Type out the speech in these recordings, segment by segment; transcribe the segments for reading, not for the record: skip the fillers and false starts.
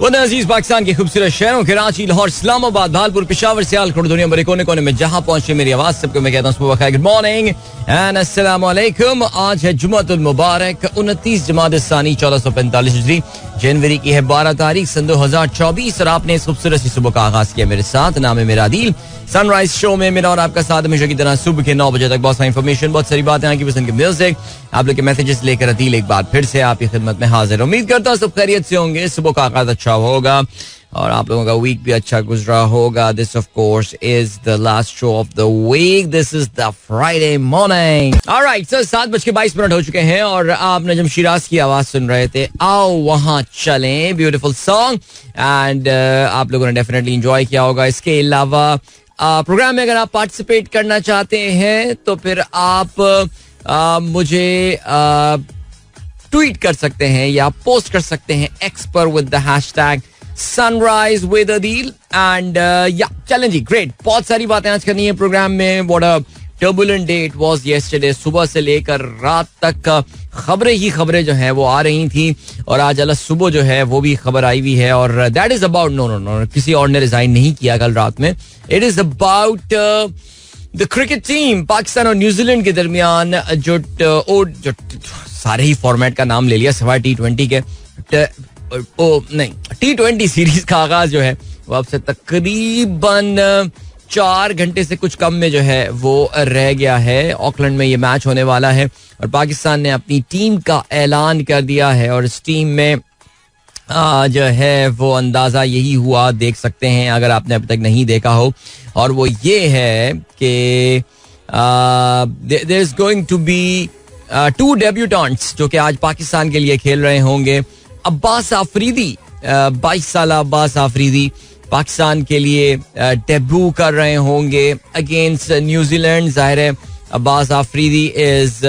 अजीज पाकिस्तान के खूबसूरत शहरों कराची, लाहौर, इस्लामाबाद, भालपुर, पेशावर, सियालकोट, दुनिया भर कोने कोने में जहां पहुंचे मेरी आवाज सबको मैं कहता हूं गुड मॉर्निंग एंड अस्सलाम वालेकुम। आज है जुमातुल मुबारक 29 जमाद सानी 1445 हिजरी, जनवरी की है 12 तारीख सन 2024 और आपने इस खूबसूरत सी सुबह का आगाज किया मेरे साथ। नाम है मेरा दिल। सनराइज शो में मेरा और आपका साथ हमेशा की तरह सुबह के 9 बजे तक बहुत सारी इन्फॉर्मेशन, बहुत सारी बातें, आपकी पसंद के म्यूजिक, आप लोग के मैसेजेस लेकर अदील एक बार फिर से आपकी खिदमत में हाजिर। उम्मीद करता हूँ सब खैरियत से होंगे, सुबह का आगाज अच्छा होगा और आप लोगों का वीक भी अच्छा गुजरा होगा। This of course is the last show of the week, this is the Friday morning. Alright sir, 7:22 हो चुके हैं और आप नजम शिराज की आवाज सुन रहे थे, आओ वहां चलें, ब्यूटीफुल सॉन्ग एंड आप लोगों ने डेफिनेटली एंजॉय किया होगा। इसके अलावा प्रोग्राम में अगर आप पार्टिसिपेट करना चाहते हैं तो फिर आप मुझे ट्वीट कर सकते हैं या पोस्ट कर सकते हैं एक्स पर with the hashtag sunrise with Adeel and या चलें जी, ग्रेट। बहुत सारी बातें आज करनी है प्रोग्राम में। What a turbulent day it was yesterday. सुबह से लेकर रात तक खबरें ही खबरें जो है वो आ रही थी और आज अल सुबह जो है वो भी खबर आई हुई है और दैट इज अबाउट नो किसी और ने रिजाइन नहीं किया कल रात में। It is about the cricket team Pakistan और न्यूजीलैंड के दरमियान जो सारे ही फॉर्मेट का नाम ले लिया सिवाय T20 के। नहीं, T20 सीरीज का आगाज जो है वो अब से तकरीबन 4 घंटे से कुछ कम में जो है वो रह गया है। ऑकलैंड में ये मैच होने वाला है और पाकिस्तान ने अपनी टीम का ऐलान कर दिया है और इस टीम में जो है वो अंदाजा यही हुआ, देख सकते हैं अगर आपने अभी तक नहीं देखा हो, और वो ये है कि there is going to be 2 debutants जो कि आज पाकिस्तान के लिए खेल रहे होंगे। अब्बास आफरीदी, 22 साल अब्बास आफरीदी पाकिस्तान के लिए डेब्यू कर रहे होंगे अगेंस्ट न्यूजीलैंड। जाहिर है अब्बास आफरीदी इज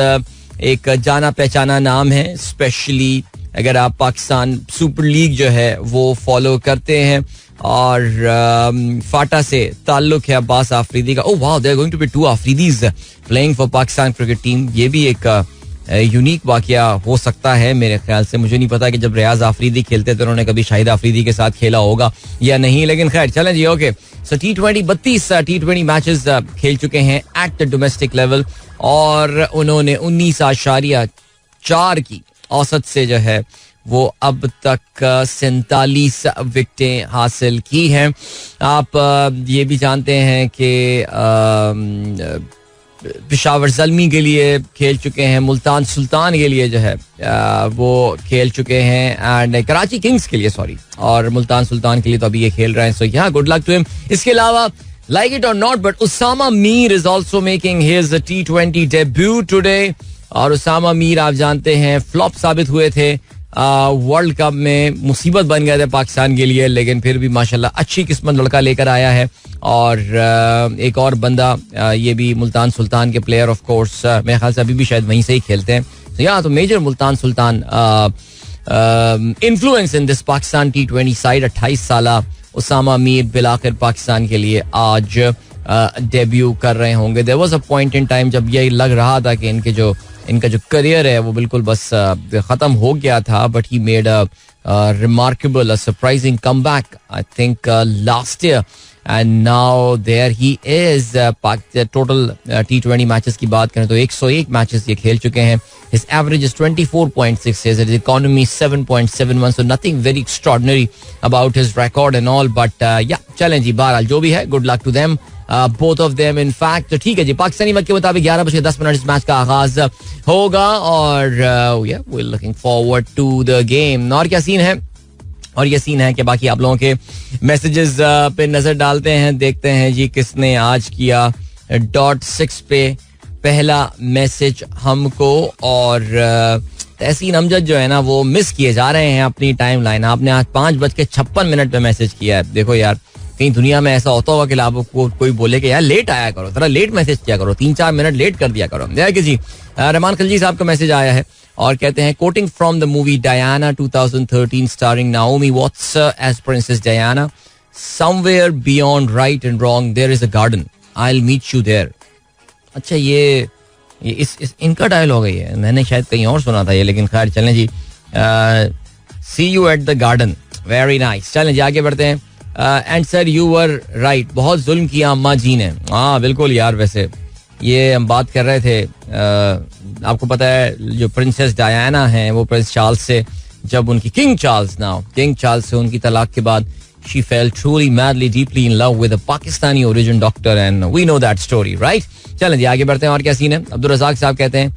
एक जाना पहचाना नाम है, स्पेशली अगर आप पाकिस्तान सुपर लीग जो है वो फॉलो करते हैं और फाटा से ताल्लुक है अब्बास आफरीदी का। Oh wow, there are going to be 2 Afridis playing for Pakistan cricket team. ये भी एक यूनिक वाकया हो सकता है मेरे ख्याल से। मुझे नहीं पता कि जब रियाज आफरीदी खेलते तो उन्होंने कभी शाहिद आफरीदी के साथ खेला होगा या नहीं, लेकिन खैर चलें जी। ओके, सो T20 32 T20 मैचेस खेल चुके हैं एट द डोमेस्टिक लेवल और उन्होंने 19.4 की औसत से जो है वो अब तक 47 विकेटें हासिल की हैं। आप ये भी जानते हैं कि पेशावर ज़ल्मी के लिए खेल चुके हैं, मुल्तान सुल्तान के लिए जो है वो खेल चुके हैं एंड कराची किंग्स के लिए सॉरी, और मुल्तान सुल्तान के लिए तो अभी ये खेल रहे हैं। सो या गुड लक टू हिम। इसके अलावा like it or not but Usama Mir is also making his T20 debut today और उसामा मीर आप जानते हैं फ्लॉप साबित हुए थे वर्ल्ड कप में, मुसीबत बन गए थे पाकिस्तान के लिए, लेकिन फिर भी माशाल्लाह अच्छी किस्मत लड़का लेकर आया है। और एक और बंदा ये भी मुल्तान सुल्तान के प्लेयर ऑफ कोर्स मेरे ख्याल से अभी भी शायद वहीं से ही खेलते हैं। तो या तो major Multan Sultan influence in this Pakistan T20 side. 28 साल उसामा मीर बिलाखिर पाकिस्तान के लिए आज डेब्यू कर रहे होंगे। There was a point in time जब यही लग रहा था कि इनका जो करियर है वो बिल्कुल बस खत्म हो गया था, but he made a remarkable, a surprising comeback I think last year and now there he is. Total T20 matches की बात करें तो 101 मैचेस ये खेल चुके हैं। His average is 24.6, his economy 7.71, so nothing very extraordinary about his record and all, but या चलें जी, बहरहाल जो भी है good luck to them both of them in fact. तो ठीक है जी, पाकिस्तानी वक्त के मुताबिक 11:10 इस मैच का आगाज होगा और we are looking forward to the game. और क्या सीन है, और ये सीन है कि बाकी आप लोगों के मैसेजेस पे नजर डालते हैं, देखते हैं जी किसने आज किया .6 पे पहला मैसेज हमको। और तहसीन अमजद जो है ना वो मिस किए जा रहे हैं अपनी टाइम लाइन। आपने आज 5:56 पे मैसेज किया है। देखो यार, कहीं दुनिया में ऐसा होता होगा कि आपको कोई बोले कि यार लेट आया करो, थोड़ा लेट मैसेज किया करो, 3-4 मिनट लेट कर दिया करो। जी रहमान खलजी साहब का मैसेज आया है और कहते हैं quoting from the movie Diana 2013 starring Naomi Watts as princess Diana, somewhere beyond right and wrong there is a garden, I will meet you there. अच्छा, ये इनका डायलॉग है ये, मैंने शायद कहीं और सुना था ये, लेकिन खैर चलें जी। See you at the garden, very nice. चलें जी आगे बढ़ते हैं. And sir you were right, बहुत जुल्म किया अम्मा जी ने. हाँ बिल्कुल यार, वैसे ये हम बात कर रहे थे. आपको पता है जो प्रिंसेस डायना है वो प्रिंस चार्ल्स से, जब उनकी किंग चार्ल्स से उनकी तलाक के बाद she fell truly madly deeply in love with a Pakistani origin doctor and we know that story, right? चलें जी आगे बढ़ते हैं. और क्या सीन है. अब्दुल रज़ाक साहब कहते हैं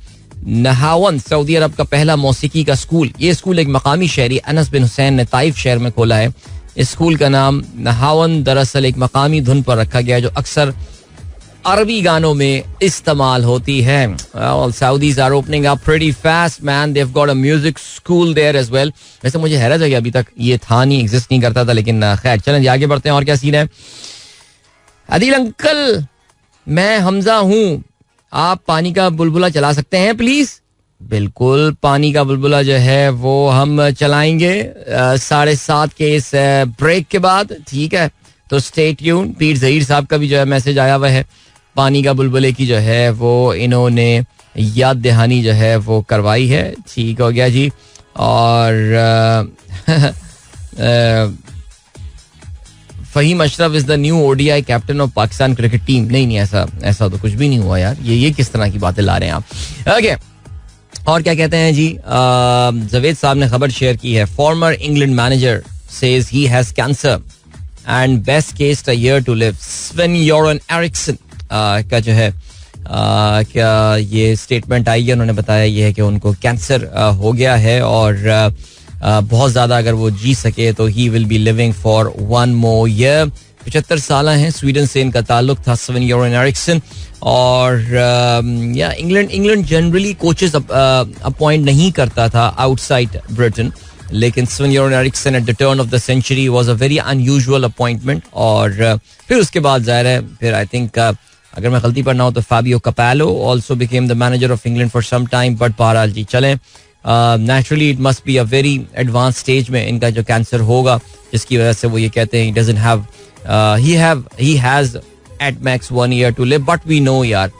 नहावन सऊदी अरब का पहला मौसीकी का स्कूल. ये स्कूल एक मकामी शहरी अनस बिन हुसैन ने ताइफ शहर में खोला है. इस स्कूल का नाम नहावन दरअसल एक मकामी धुन पर रखा गया जो अक्सर अरबी गानों में इस्तेमाल होती है. Saudis are opening up pretty fast, man. They've got a music school there as well. वैसे मुझे हैरत है कि अभी तक ये था नहीं, एग्जिस्ट नहीं करता था, लेकिन खैर चलें आगे बढ़ते हैं. और क्या सीन है. आदिल अंकल, मैं हमजा हूँ, आप पानी का बुलबुला चला सकते हैं प्लीज. बिल्कुल, पानी का बुलबुला जो है वो हम चलाएंगे 7:30 के इस ब्रेक के बाद, ठीक है. तो स्टे ट्यून. पीर ज़हीर साहब का भी जो है मैसेज आया हुआ है. पानी का बुलबुले की जो है वो इन्होंने याद दहानी जो है वो करवाई है. ठीक हो गया जी. और Faheem Ashraf is the new ODI captain of Pakistan cricket team. नहीं, ऐसा तो कुछ भी नहीं हुआ यार. ये किस तरह की बातें ला रहे हैं आप. ओके. और क्या कहते हैं जी. जवेद साहब ने खबर शेयर की है. Former England manager says he has cancer and best case a year to live. Sven-Göran Eriksson का जो है क्या ये स्टेटमेंट आई है. उन्होंने बताया ये है कि उनको कैंसर हो गया है और बहुत ज़्यादा अगर वो जी सके तो he will be living for 1 more year. 75 साल हैं. स्वीडन से इनका ताल्लुक था. स्वेन-योरन एरिक्सन. और या इंग्लैंड जनरली कोचेस अपॉइंट नहीं करता था आउटसाइड ब्रिटेन, लेकिन Sven-Göran Eriksson at the turn of the century was a very unusual appointment. और फिर उसके बाद जाहिर है फिर आई थिंक अगर मैं गलती पर ना हो तो Fabio Capello also became the manager of England for some time. But बहरहाल जी चलें, naturally it must be a very advance stage में इनका जो कैंसर होगा, जिसकी वजह से वो ये कहते हैं he has at max 1 year to live. But we know यार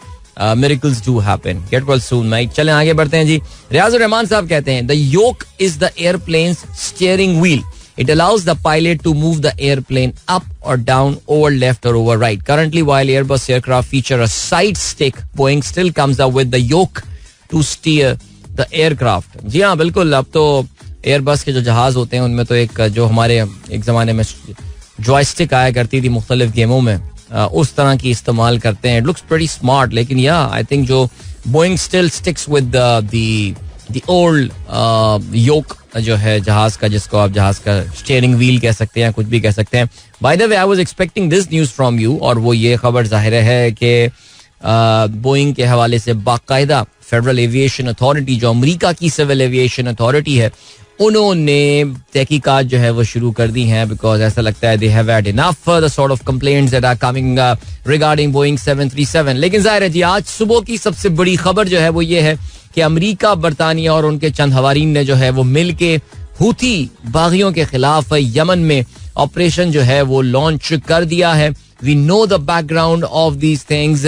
miracles do happen. Get well soon mate. चलें आगे बढ़ते हैं जी. रियाजुर रहमान साहब कहते हैं the yoke is the airplane's steering wheel. It allows the pilot to move the airplane up or down, over left or over right. Currently, while Airbus aircraft feature a side stick, Boeing still comes up with the yoke to steer the aircraft. जी हाँ बिल्कुल. अब तो Airbus के जो जहाज होते हैं उनमें तो एक जो हमारे एक जमाने में जॉयस्टिक आया करती थी मुख्तलिफ गेमों में, उस तरह की इस्तेमाल करते हैं. It looks pretty smart. लेकिन या आई थिंक जो Boeing still sticks with the old yoke जो है जहाज का, जिसको आप जहाज का स्टीयरिंग व्हील कह सकते हैं, कुछ भी कह सकते हैं. By the way I was expecting this news from you. और वो ये खबर जाहिर है कि बोइंग के हवाले से बाकायदा फेडरल एविएशन अथॉरिटी, जो अमेरिका की सिविल एविएशन अथॉरिटी है, उन्होंने तहकीकात जो है वो शुरू कर दी हैं. बिकॉज ऐसा लगता है they have had enough the sort of complaints that are coming regarding Boeing 737. लेकिन जाहिर है जी आज सुबह की सबसे बड़ी खबर जो है वो ये है कि अमेरिका, बरतानिया और उनके चंद हवारीन ने जो है वो मिल के हूथी बागियों के खिलाफ यमन में ऑपरेशन जो है वो लॉन्च कर दिया है. We know the background of these things.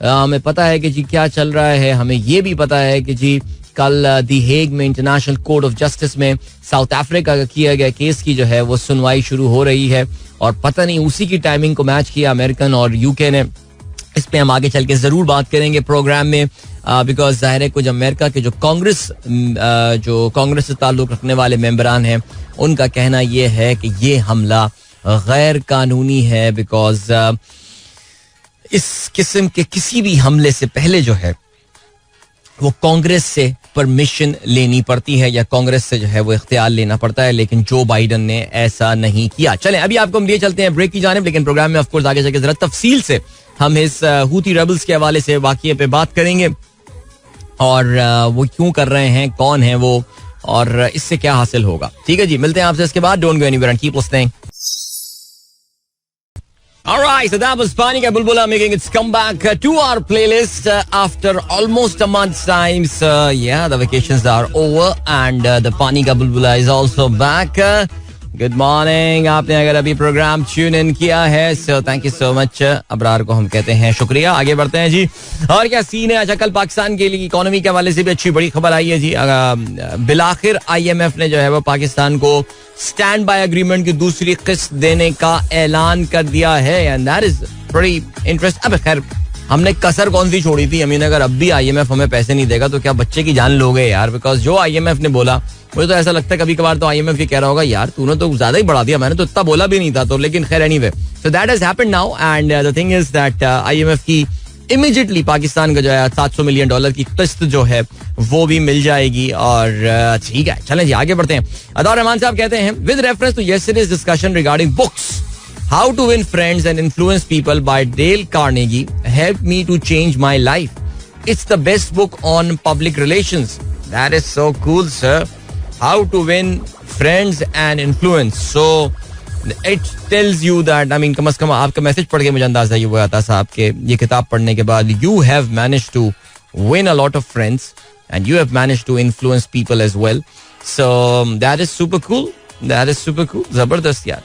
हमें पता है कि जी क्या चल रहा है. हमें ये भी पता है कि जी कल दी हेग में इंटरनेशनल कोर्ट ऑफ जस्टिस में साउथ अफ्रीका का किया गया केस की जो है वो सुनवाई शुरू हो रही है. और पता नहीं उसी की टाइमिंग को मैच किया अमेरिकन और यूके ने. इस पे हम आगे चल के जरूर बात करेंगे प्रोग्राम में. बिकॉज जाहिर है कुछ अमेरिका के जो कांग्रेस से ताल्लुक रखने वाले मेंबरान हैं, उनका कहना यह है कि ये हमला गैर कानूनी है. बिकॉज इस किस्म के किसी भी हमले से पहले जो है वो कांग्रेस से परमिशन लेनी पड़ती है या कांग्रेस से जो है वो इख्तियार लेना पड़ता है. लेकिन जो बाइडन ने ऐसा नहीं किया. चलें अभी आपको हम लिए चलते हैं ब्रेक की जानिब. लेकिन प्रोग्राम में ऑफ कोर्स आगे चलकर जरा तफसील से हम इस हूती रेबल्स के हवाले से वाकये पे बात करेंगे और वो क्यों कर रहे हैं, कौन है वो और इससे क्या हासिल होगा. ठीक है जी, मिलते हैं आपसे इसके बाद. Don't go anywhere and keep listening. Alright, so that was Pani Ka Bulbula making its comeback to our playlist after almost a month's time. So yeah, the vacations are over and the Pani Ka Bulbula is also back. Good morning. आपने अगर अभी programme tune in किया है, so thank you so much. Abrar को हम कहते हैं शुक्रिया. आगे बढ़ते हैं जी. और क्या सीन है? अच्छा, कल पाकिस्तान के लिए इकोनॉमी के हवाले से भी अच्छी बड़ी खबर आई है जी. बिलाखिर IMF ने जो है वो पाकिस्तान को स्टैंड बाय एग्रीमेंट की दूसरी किस्त देने का ऐलान कर दिया है. And that is very interesting. अब खैर, हमने कसर कौन सी छोड़ी थी? अमीन, अगर अब भी IMF हमें पैसे नहीं देगा तो क्या बच्चे की जान लोगे यार? बिकॉज जो IMF ने बोला, मुझे तो ऐसा लगता है कभी कभार तो IMF ये कह रहा होगा, यार तूने तो ज्यादा ही बढ़ा दिया, मैंने तो इतना बोला भी नहीं था. तो लेकिन खैर, anyway, so that has happened now. And the thing is that IMF की इमीडिएटली पाकिस्तान का जो है $700 मिलियन की किस्त जो है वो भी मिल जाएगी. और ठीक है, चलें जी, आगे बढ़ते हैं. अताउर रहमान साहब कहते हैं, with reference to yesterday's discussion regarding books How to Win Friends and Influence People by Dale Carnegie helped me to change my life. It's the best book on public relations. That is so cool, sir. How to Win Friends and Influence. So it tells you that, I mean, कम से कम आपका message पढ़ के मुझे अंदाजा ये हुआ था साहब के ये किताब पढ़ने के बाद you have managed to win a lot of friends and you have managed to influence people as well. So that is super cool. That is super cool. जबरदस्त यार.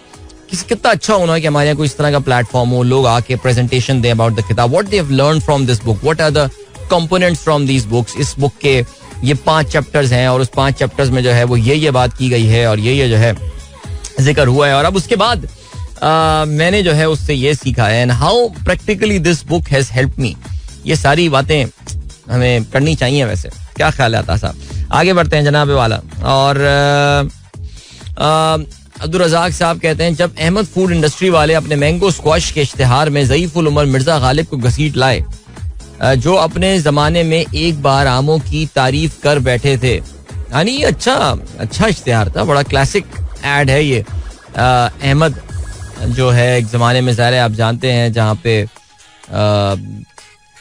कितना अच्छा होना है कि हमारे यहाँ कोई इस तरह का प्लेटफॉर्म हो, लोग आके प्रेजेंटेशन दें अबाउट द किताब, what they have learned from this book, what are the components from these books. इस बुक के ये 5 चैप्टर्स हैं और उस 5 चैप्टर्स में जो है वो ये बात की गई है और ये जो है जिक्र हुआ है. और अब उसके बाद मैंने जो है उससे ये सीखा है and how practically this book has helped me. ये सारी बातें हमें करनी चाहिए. वैसे क्या ख्याल आता साहब? आगे बढ़ते हैं जनाब वाला. और अब्दुल रज़ाक साहब कहते हैं, जब अहमद फूड इंडस्ट्री वाले अपने मैंगो स्क्वाश के इश्तिहार में ज़ईफुल उमर मिर्जा गालिब को घसीट लाए, जो अपने जमाने में एक बार आमों की तारीफ कर बैठे थे. यानी अच्छा इश्तिहार था, बड़ा क्लासिक एड है ये. अहमद जो है एक जमाने में, ज़ाहिर है आप जानते हैं, जहाँ पे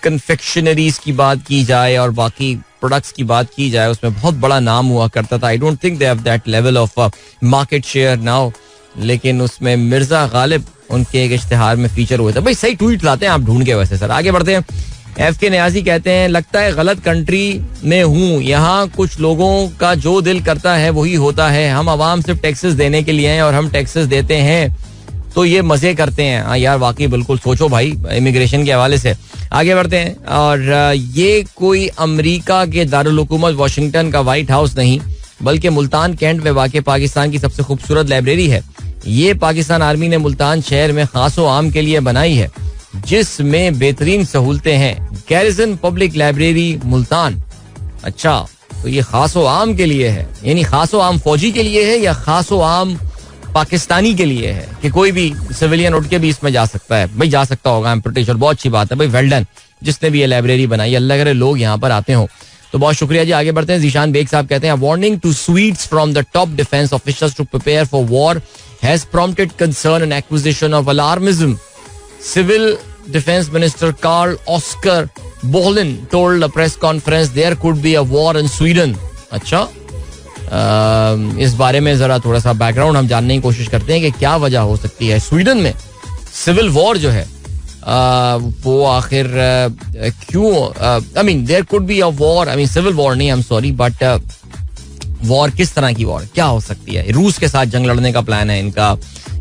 कन्फेक्शनरीज की बात की जाए और बाकी प्रोडक्ट्स की बात की जाए, उसमें बहुत बड़ा नाम हुआ करता था. I don't think they have that level of market share now, लेकिन उसमें मिर्जा गालिब उनके एक इश्तिहार में फीचर हुए थे. भाई सही ट्वीट लाते हैं आप ढूंढ के. वैसे सर आगे बढ़ते हैं. FK नियाजी कहते हैं, लगता है गलत कंट्री में हूँ, यहाँ कुछ लोगों का जो दिल करता है वही होता है. हम अवाम सिर्फ टैक्सेस देने के लिए हैं और हम टैक्सेस देते हैं तो ये मजे करते हैं. हाँ यार, वाकई बिल्कुल सोचो भाई इमिग्रेशन के हवाले से. आगे बढ़ते हैं. और ये कोई अमेरिका के दारुल हुकूमत वाशिंगटन का व्हाइट हाउस नहीं, बल्कि मुल्तान कैंट में वाक़ पाकिस्तान की सबसे खूबसूरत लाइब्रेरी है. ये पाकिस्तान आर्मी ने मुल्तान शहर में खासो आम के लिए बनाई है, जिसमें बेहतरीन सहूलतें हैं. Garrison public library Multan. अच्छा, तो ये खासो आम के लिए है, यानी खासो आम फौजी के लिए है या खासो आम पाकिस्तानी के लिए है कि कोई भी सिविलियन उठ के भी इसमें जा सकता है? भाई जा सकता होगा, आई एम प्रीटी श्योर. बहुत अच्छी बात है भाई, वेल डन जिसने भी ये लाइब्रेरी बनाई. अल्लाह करे लोग यहाँ पर आते हो, तो बहुत शुक्रिया जी. आगे बढ़ते हैं. जीशान बेग साहब कहते हैं, warning to Swedes from the top defence officers to prepare for war has prompted concern and accusations of alarmism. Civil defence minister Carl Oskar Bohlin told a press conference there could be a war in Sweden. अच्छा, इस बारे में जरा थोड़ा सा background हम जानने की कोशिश करते हैं कि क्या वजह हो सकती है स्वीडन में सिविल वॉर जो है वो आखिर क्यों. I mean there could be a war, I mean civil war नहीं, I am sorry, but war किस तरह की वॉर क्या हो सकती है? रूस के साथ जंग लड़ने का प्लान है इनका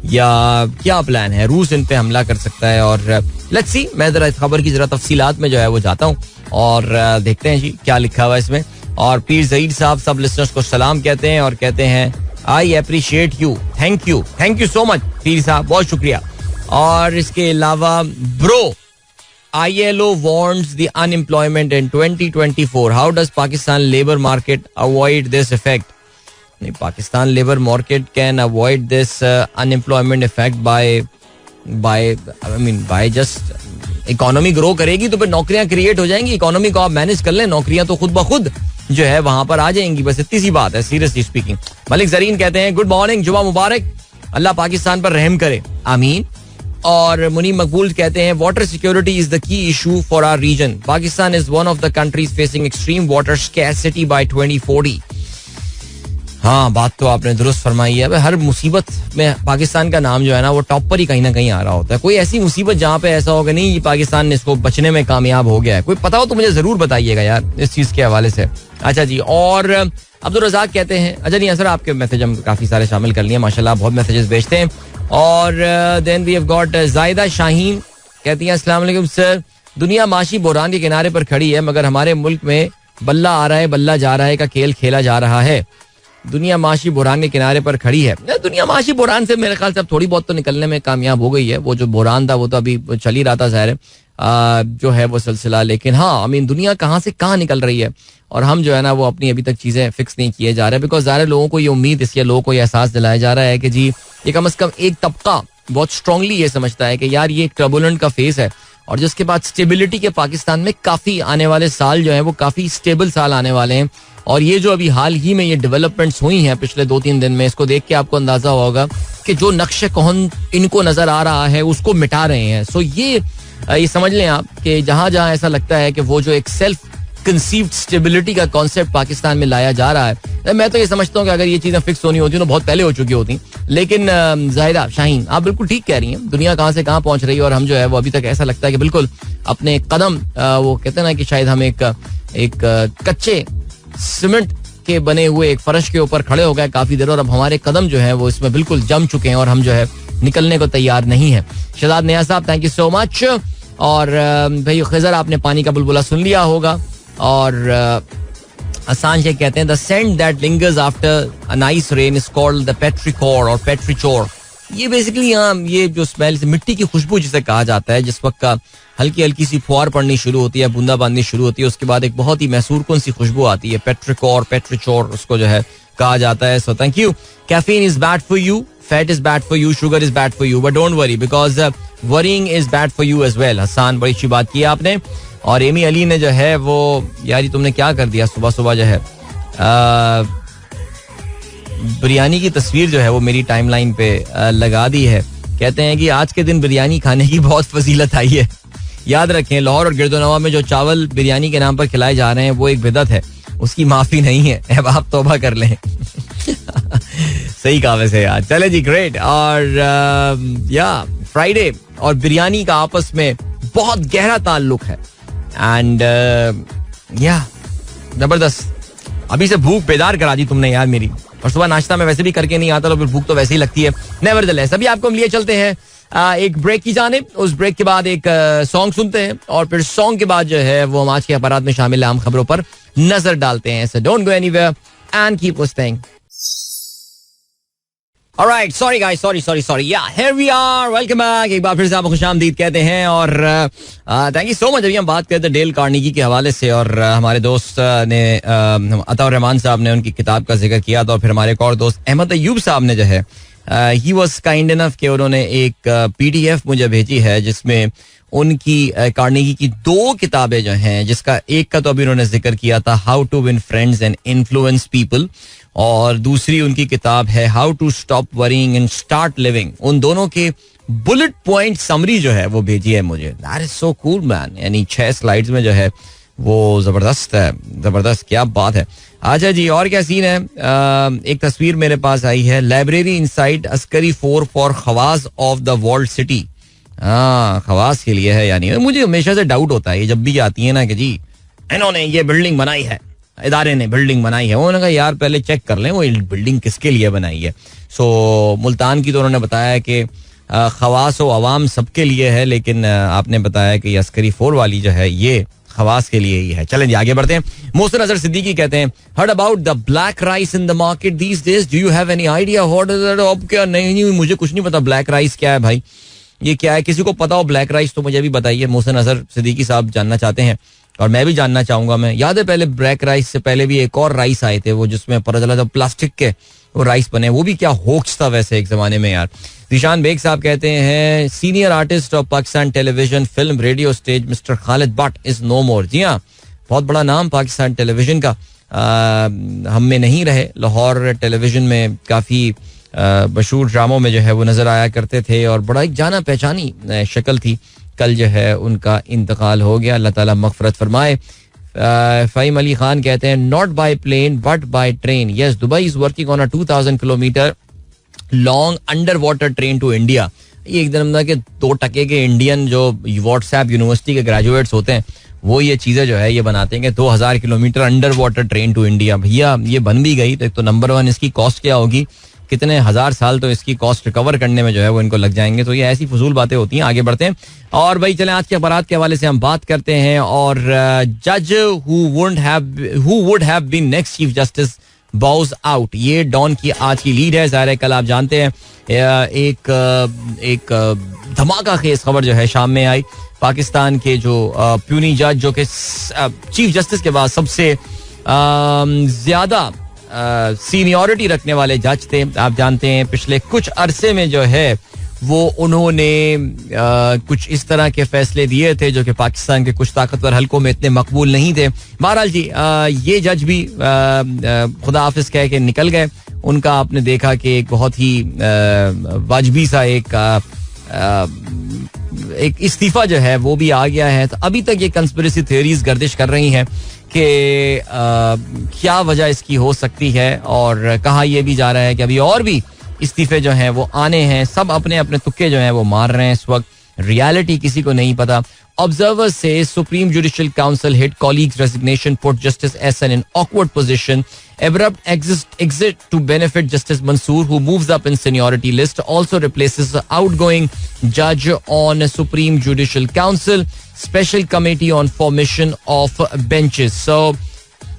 या क्या प्लान है? रूस इन पे हमला कर सकता है. और लेट्स सी, मैं जरा इस खबर की जरा तफसीलात में जो है वो जाता हूँ और देखते हैं जी क्या लिखा हुआ है इसमें. और पीर ज़हीर साहब सब लिसनर्स को सलाम कहते हैं और कहते हैं, I appreciate you, thank you so much पीर साहब, बहुत शुक्रिया. और इसके अलावा bro, ILO warns the unemployment in 2024. How does Pakistan labor market avoid this effect? Pakistan labor market can avoid this unemployment effect by just economy grow करेगी तो फिर नौकरियां क्रिएट हो जाएंगी. इकोनॉमी को आप मैनेज कर लें, नौकरियां तो खुद ब खुद जो है वहां पर आ जाएंगी. बस इतनी सी बात है, सीरियसली स्पीकिंग. मलिक जरीन कहते हैं, गुड मॉर्निंग, जुमा मुबारक, अल्लाह पाकिस्तान पर रहम करे, आमीन. और मुनीम मकबूल कहते हैं, water security is the key issue for our region. Pakistan is one of the countries facing extreme water scarcity by 2040. हाँ, बात तो आपने दुरुस्त फरमाई है. हर मुसीबत में पाकिस्तान का नाम जो है ना वो टॉप पर ही कहीं ना कहीं आ रहा होता है. कोई ऐसी मुसीबत जहाँ पे ऐसा होगा नहीं पाकिस्तान ने इसको बचने में कामयाब हो गया है, कोई पता हो तो मुझे जरूर बताइएगा यार इस चीज के हवाले से. अच्छा जी, और अब्दुल रज़ाक कहते हैं, अच्छा नहीं सर आपके मैसेज हम काफ़ी सारे शामिल कर लिए माशाल्लाह, बहुत मैसेजेस भेजते हैं. और देन वी हैव गॉट जायदा शाहीन कहती हैं अस्सलाम वालेकुम सर, दुनिया माशी बुहरान के किनारे पर खड़ी है मगर हमारे मुल्क में बल्ला आ रहा है बल्ला जा रहा है का खेल खेला जा रहा है. दुनिया माशी बुहरान के किनारे पर खड़ी है. दुनिया माशी बुहरान से मेरे ख्याल से अब थोड़ी बहुत तो निकलने में कामयाब हो गई है. वो जो बुहरान था वो तो अभी चल ही रहा था ज़ाहिर है जो है वो सिलसिला. लेकिन हाँ, आई मीन दुनिया कहाँ से कहाँ निकल रही है और हम जो है ना वो अपनी अभी तक चीज़ें फिक्स नहीं किए जा रहे. बिकॉज ज़ाहिर लोगों को ये उम्मीद, इसलिए लोगों को ये एहसास दिलाया जा रहा है कि जी ये कम अज़ कम एक तबका बहुत स्ट्रांगली ये समझता है कि यार ये एक टर्बुलेंट का फेस है और जिसके बाद स्टेबिलिटी के पाकिस्तान में काफ़ी आने वाले साल जो है वो काफ़ी स्टेबल साल आने वाले हैं. और ये जो अभी हाल ही में ये डेवलपमेंट्स हुई हैं पिछले 2-3 दिन में, इसको देख के आपको अंदाजा होगा कि जो नक्शे कौन इनको नजर आ रहा है उसको मिटा रहे हैं. सो ये समझ लें आप कि जहां जहां ऐसा लगता है कि वो जो एक सेल्फ कंसीव्ड स्टेबिलिटी का कॉन्सेप्ट पाकिस्तान में लाया जा रहा है, मैं तो ये समझता हूँ कि अगर ये चीजें फिक्स होनी होती तो बहुत पहले हो चुकी होती. लेकिन जाहिदा शाहीन आप बिल्कुल ठीक कह रही हैं, दुनिया कहाँ से कहाँ पहुंच रही है और हम जो है वो अभी तक ऐसा लगता है कि बिल्कुल अपने कदम वो कहते हैं ना कि शायद हम एक कच्चे सीमेंट के बने हुए एक फर्श के ऊपर खड़े हो गए काफी देर और अब हमारे कदम जो है वो इसमें बिल्कुल जम चुके हैं और हम जो है निकलने को तैयार नहीं है. शहजाद नियाज़ साहब थैंक यू सो मच. और भाई खिजर आपने पानी का बुलबुला सुन लिया होगा. और आसान शेख कहते हैं the scent that lingers after a nice rain is called the petrichor or petrichor. ये बेसिकली ये जो स्मेल से मिट्टी की खुशबू जिसे कहा जाता है, जिस वक्त का हल्की हल्की सी फुहार पड़नी शुरू होती है, बूंदा बांधनी शुरू होती है, उसके बाद एक बहुत ही मैसूरकुन सी खुशबू आती है. पेट्रिकोर पेट्रिचोर उसको जो है कहा जाता है. So thank you. Caffeine is bad for you, fat is bad for you, sugar is bad for you, but don't worry because worrying is bad for you as well. Hasan बड़ी अच्छी बात की आपने. और एमी अली ने जो है वो यार तुमने क्या कर दिया सुबह सुबह जो है बिरयानी की तस्वीर जो है वो मेरी टाइमलाइन पे लगा दी है. कहते हैं कि आज के दिन बिरयानी खाने की बहुत फजीलत आई है. याद रखें लाहौर और गिरदोनवा में जो चावल बिरयानी के नाम पर खिलाए जा रहे हैं वो एक बिदअत है, उसकी माफी नहीं है. अब आप तौबा कर लें. सही कहा वैसे यार. चले जी ग्रेट. और या फ्राइडे और बिरयानी का आपस में बहुत गहरा ताल्लुक है एंड या जबरदस्त. अभी से भूख बेदार करा दी तुमने यार मेरी. और सुबह नाश्ता में वैसे भी करके नहीं आता तो फिर भूख तो वैसे ही लगती है. नेवरदलेस अभी आपको हम लिए चलते हैं एक ब्रेक की जानिब. उस ब्रेक के बाद एक सॉन्ग सुनते हैं और फिर सॉन्ग के बाद जो है वो हम आज के अखबारात में शामिल आम खबरों पर नजर डालते हैं. So don't go anywhere and keep listening. Alright, sorry guys, sorry. Yeah, here we are. Welcome back. एक बार फिर से आपको खुशामदीद कहते हैं और थैंक यू सो मच. अभी हम बात करते हैं डेल कार्नेगी के हवाले से और हमारे दोस्त ने अताउर रहमान साहब ने उनकी किताब का जिक्र किया था और फिर हमारे एक और दोस्त अहमद अयूब साहब ने जो है ही वॉज काइंड इनफ कि उन्होंने एक PDF मुझे भेजी है जिसमें उनकी कार्नेगी की 2 किताबें जो हैं, जिसका एक का तो अभी उन्होंने जिक्र किया था how to win friends and influence people और दूसरी उनकी किताब है how to stop worrying and start living. उन दोनों के बुलेट पॉइंट समरी जो है वो भेजी है मुझे. That is so cool man. यानी 6 स्लाइड्स में जो है वो जबरदस्त है, जबरदस्त, क्या बात है. अच्छा जी, और क्या सीन है. एक तस्वीर मेरे पास आई है. Library inside Askari four for Khawas of the world city. हाँ, खवास के लिए है. यानी मुझे हमेशा से डाउट होता है ये जब भी आती है ना कि जी इन्होंने ये बिल्डिंग बनाई है, इदारे ने बिल्डिंग बनाई है. उन्होंने कहा यार पहले चेक कर लें वो बिल्डिंग किसके लिए बनाई है. सो मुल्तान की तो उन्होंने बताया कि खवास व अवाम सबके लिए है, लेकिन आपने बताया कि अस्करी फोर वाली जो है ये खवास के लिए ही है. चलें जी आगे बढ़ते हैं. मोहसिन अजहर सिद्दीकी कहते हैं heard about the black rice in the market these days, do you have any idea what is it. अब क्या नहीं, मुझे कुछ नहीं पता ब्लैक राइस क्या है भाई, ये क्या है. किसी को पता हो ब्लैक राइस तो मुझे भी बताइए. मोहसिन अजहर सिद्दीकी साहब जानना चाहते हैं और मैं भी जानना चाहूंगा. मैं याद है पहले ब्लैक राइस से पहले भी एक और राइस आए थे वो जिसमें पता चला था प्लास्टिक के वो राइस बने, वो भी क्या होक्स था वैसे एक जमाने में यार. जिशान बेग साहब कहते हैं senior artist of Pakistan television film radio stage mister Khalid Bhatt is no more. जी हाँ, बहुत बड़ा नाम पाकिस्तान टेलीविजन का हम में नहीं रहे. लाहौर टेलीविजन में काफ़ी मशहूर ड्रामों में जो है वो नज़र आया करते थे और बड़ा एक जाना पहचानी शक्ल थी. कल जो है उनका इंतकाल हो गया, अल्लाह ताला मगफरत फरमाए. फ़हीम अली खान कहते हैं not by plane but by train. Yes, Dubai is working on a 2000 kilometre long under water train to India. ये एकदम के 2% के इंडियन जो व्हाट्सएप यूनिवर्सिटी के ग्रेजुएट्स होते हैं वो ये चीज़ें जो है ये बनाते हैं कि 2000 kilometre under water train to India. भैया ये बन भी गई तो एक तो नंबर 1 इसकी कॉस्ट क्या होगी, कितने हजार साल तो इसकी कॉस्ट रिकवर करने में जो है वो इनको लग जाएंगे. तो ये ऐसी फजूल बातें होती हैं. आगे बढ़ते हैं और भाई चलें आज के अखबारात के हवाले से हम बात करते हैं. और जज who would have been next chief justice bows out, ये डॉन की आज की लीड है. ज़ाहिर है कल आप जानते हैं एक धमाका खेज खबर जो है शाम में आई. पाकिस्तान के जो प्यूनी जज जो कि चीफ जस्टिस के बाद सबसे ज्यादा सीनियरिटी रखने वाले जज थे. आप जानते हैं पिछले कुछ अरसे में जो है वो उन्होंने कुछ इस तरह के फैसले दिए थे जो कि पाकिस्तान के कुछ ताकतवर हलकों में इतने मकबूल नहीं थे. बहरहाल जी ये जज भी खुदा हाफिज कह के निकल गए. उनका आपने देखा कि एक बहुत ही वाजबी सा एक इस्तीफा जो है वो भी आ गया है. तो अभी तक ये कंस्पिरेसी थ्योरीज गर्दिश कर रही हैं कि क्या वजह इसकी हो सकती है और कहा यह भी जा रहा है कि अभी और भी इस्तीफे जो हैं वो आने हैं. सब अपने अपने तुक्के जो हैं वो मार रहे हैं इस वक्त. रियलिटी किसी को नहीं पता. Observers say Supreme Judicial Council hit colleagues' resignation put Justice SN in awkward position. Abrupt exit to benefit Justice Mansoor, who moves up in seniority list, also replaces the outgoing judge on Supreme Judicial Council Special Committee on Formation of Benches. So